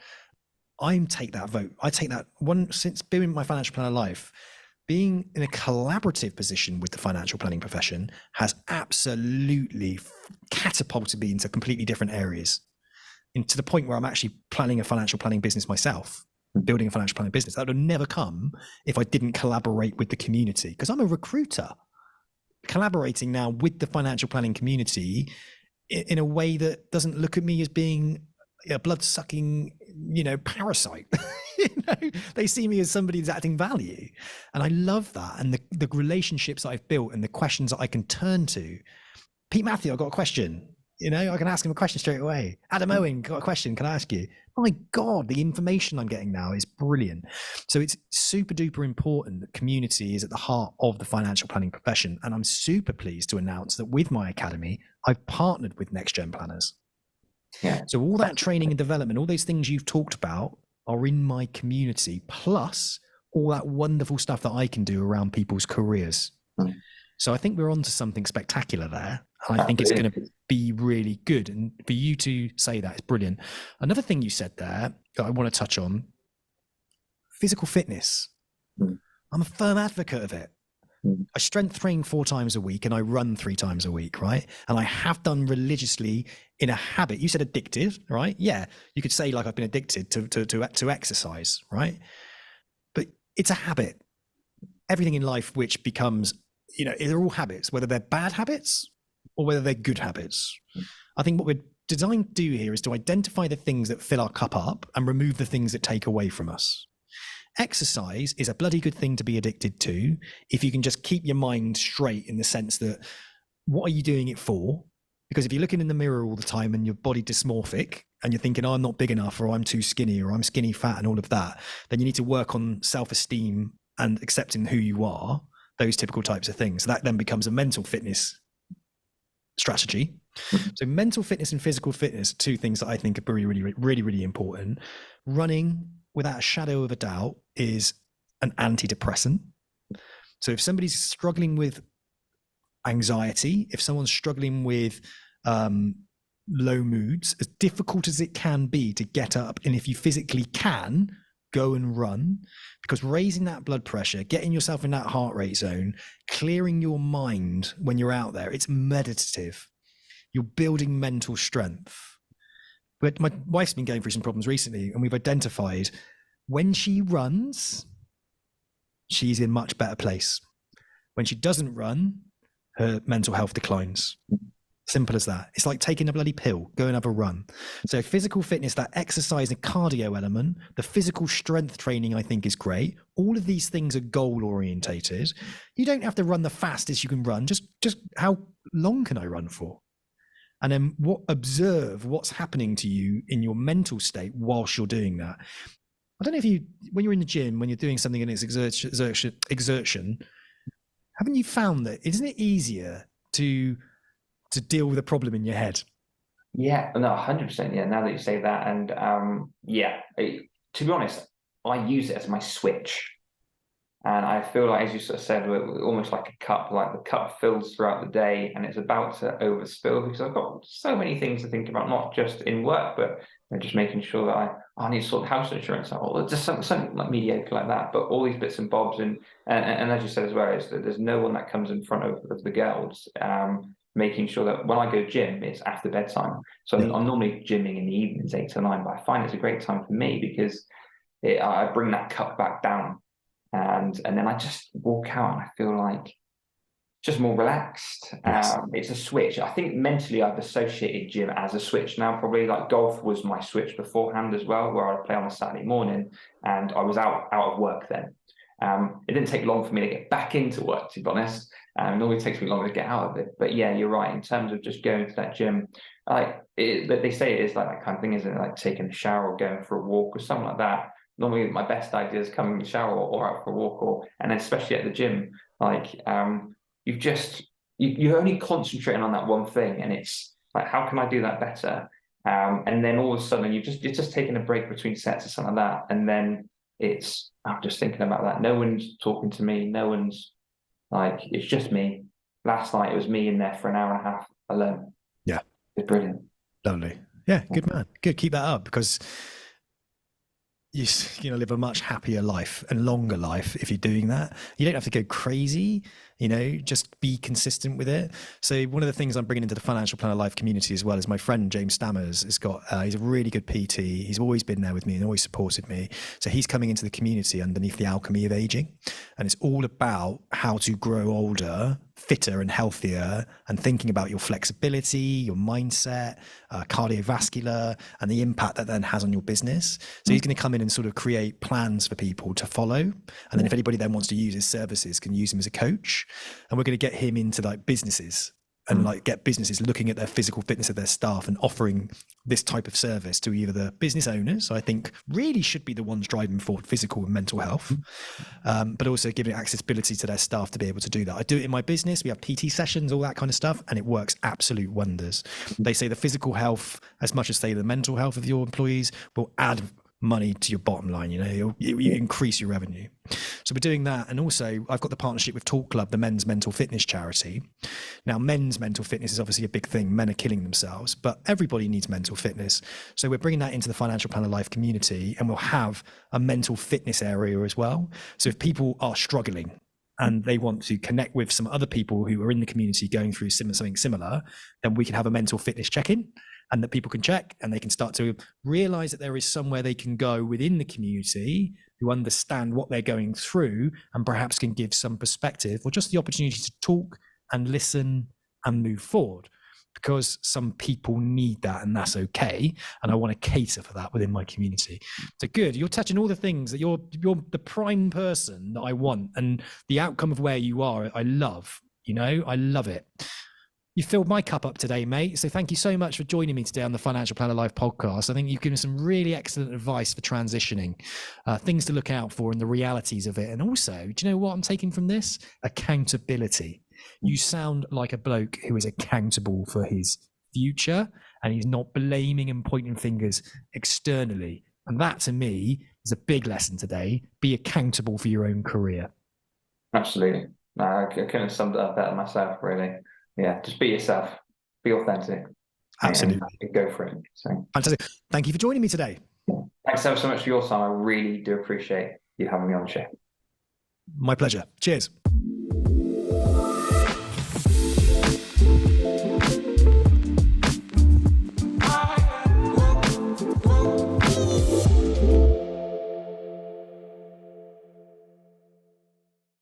I take that vote. I take that one since being in my financial planner life. Being in a collaborative position with the financial planning profession has absolutely catapulted me into completely different areas, and to the point where I'm actually planning a financial planning business myself, building a financial planning business. That would have never come if I didn't collaborate with the community, because I'm a recruiter collaborating now with the financial planning community in a way that doesn't look at me as being a blood-sucking, parasite. They see me as somebody that's adding value. And I love that. And the relationships that I've built and the questions that I can turn to. Pete Matthew, I've got a question. I can ask him a question straight away. Adam Owen, got a question. Can I ask you? My God, the information I'm getting now is brilliant. So it's super duper important that community is at the heart of the financial planning profession. And I'm super pleased to announce that with my academy, I've partnered with Next Gen Planners. Yeah. So all that training and development, all those things you've talked about are in my community, plus all that wonderful stuff that I can do around people's careers. So I think we're onto something spectacular there. And I think it's going to be really good. And for you to say that is brilliant. Another thing you said there that I want to touch on, physical fitness. I'm a firm advocate of it. I strength train 4 times a week and I run 3 times a week, right? And I have done religiously in a habit. You said addicted, right? Yeah, you could say like I've been addicted to exercise, right? But it's a habit. Everything in life which becomes, they're all habits, whether they're bad habits or whether they're good habits. I think what we're designed to do here is to identify the things that fill our cup up and remove the things that take away from us. Exercise is a bloody good thing to be addicted to if you can just keep your mind straight, in the sense that what are you doing it for? Because if you're looking in the mirror all the time and your body dysmorphic and you're thinking, oh, I'm not big enough, or I'm too skinny, or I'm skinny fat and all of that, then you need to work on self-esteem and accepting who you are, those typical types of things. So that then becomes a mental fitness strategy. So mental fitness and physical fitness are 2 things that I think are really, really, really, really important. Running, without a shadow of a doubt, is an antidepressant. So if somebody's struggling with anxiety, if someone's struggling with low moods, as difficult as it can be to get up, and if you physically can, go and run, because raising that blood pressure, getting yourself in that heart rate zone, clearing your mind when you're out there, it's meditative. You're building mental strength. But my wife's been going through some problems recently, and we've identified when she runs, she's in much better place. When she doesn't run, her mental health declines. Simple as that. It's like taking a bloody pill. Go and have a run. So physical fitness, that exercise and cardio element, the physical strength training, I think is great. All of these things are goal orientated. You don't have to run the fastest you can run. Just how long can I run for? And then observe what's happening to you in your mental state whilst you're doing that. I don't know if when you're in the gym, when you're doing something in its exertion, haven't you found that, isn't it easier to deal with a problem in your head? Yeah, no, 100%. Yeah, now that you say that, and to be honest, I use it as my switch. And I feel like, as you sort of said, we're almost like a cup, like the cup fills throughout the day and it's about to overspill, because I've got so many things to think about, not just in work, but just making sure that I need to sort of house insurance out, or just something like mediocre like that. But all these bits and bobs, and as you said as well, is that there's no one that comes in front of the girls, making sure that when I go gym, it's after bedtime. So I'm normally gymming in the evenings, 8 to 9, but I find it's a great time for me because I bring that cup back down. and then I just walk out and I feel like just more relaxed. Yes. It's a switch. I think mentally I've associated gym as a switch now, probably. Like golf was my switch beforehand as well, where I'd play on a Saturday morning and I was out of work then. It didn't take long for me to get back into work, to be honest. It normally takes me longer to get out of it. But yeah, you're right. In terms of just going to that gym, they say it is like that kind of thing, isn't it? Like taking a shower or going for a walk or something like that. Normally my best idea is coming in the shower or out for a walk, and then especially at the gym, you're only concentrating on that one thing, and it's like, how can I do that better? And then all of a sudden you're just taking a break between sets or something like that, and then I'm just thinking about that. No one's talking to me. No one's it's just me. Last night it was me in there for an hour and a half alone. Yeah, it's brilliant. Lovely. Yeah, good man. Good, keep that up, because you live a much happier life and longer life if you're doing that. You don't have to go crazy, just be consistent with it. So one of the things I'm bringing into the Financial Planner Life community as well is my friend James Stammers he's a really good PT. He's always been there with me and always supported me. So he's coming into the community underneath the alchemy of aging, and it's all about how to grow older, fitter and healthier, and thinking about your flexibility, your mindset, cardiovascular, and the impact that then has on your business. So he's going to come in and sort of create plans for people to follow. And then if anybody then wants to use his services, can use him as a coach. And we're going to get him into businesses and get businesses looking at their physical fitness of their staff and offering this type of service to either the business owners, I think really should be the ones driving forward physical and mental health, but also giving accessibility to their staff to be able to do that. I do it in my business. We have PT sessions, all that kind of stuff, and it works absolute wonders. They say the physical health, as much as say the mental health of your employees, will add money to your bottom line. You increase your revenue. So we're doing that. And also I've got the partnership with Talk Club, the men's mental fitness charity. Now, men's mental fitness is obviously a big thing. Men are killing themselves, but everybody needs mental fitness. So we're bringing that into the Financial Planner Life community, and we'll have a mental fitness area as well. So if people are struggling and they want to connect with some other people who are in the community going through something similar, then we can have a mental fitness check-in, and that people can check and they can start to realize that there is somewhere they can go within the community who understand what they're going through and perhaps can give some perspective or just the opportunity to talk and listen and move forward, because some people need that, and that's okay. And I want to cater for that within my community. So good. You're touching all the things that you're the prime person that I want, and the outcome of where you are, I love, I love it. You filled my cup up today, mate. So thank you so much for joining me today on the Financial Planner Live podcast. I think you've given some really excellent advice for transitioning, things to look out for and the realities of it. And also, do you know what I'm taking from this? Accountability. You sound like a bloke who is accountable for his future, and he's not blaming and pointing fingers externally. And that, to me, is a big lesson today. Be accountable for your own career. Absolutely. No, I couldn't have summed it up better myself, really. Yeah, just be yourself, be authentic. Absolutely. And go for it. So, fantastic. Thank you for joining me today. Thanks so much for your time. I really do appreciate you having me on the show. My pleasure. Cheers.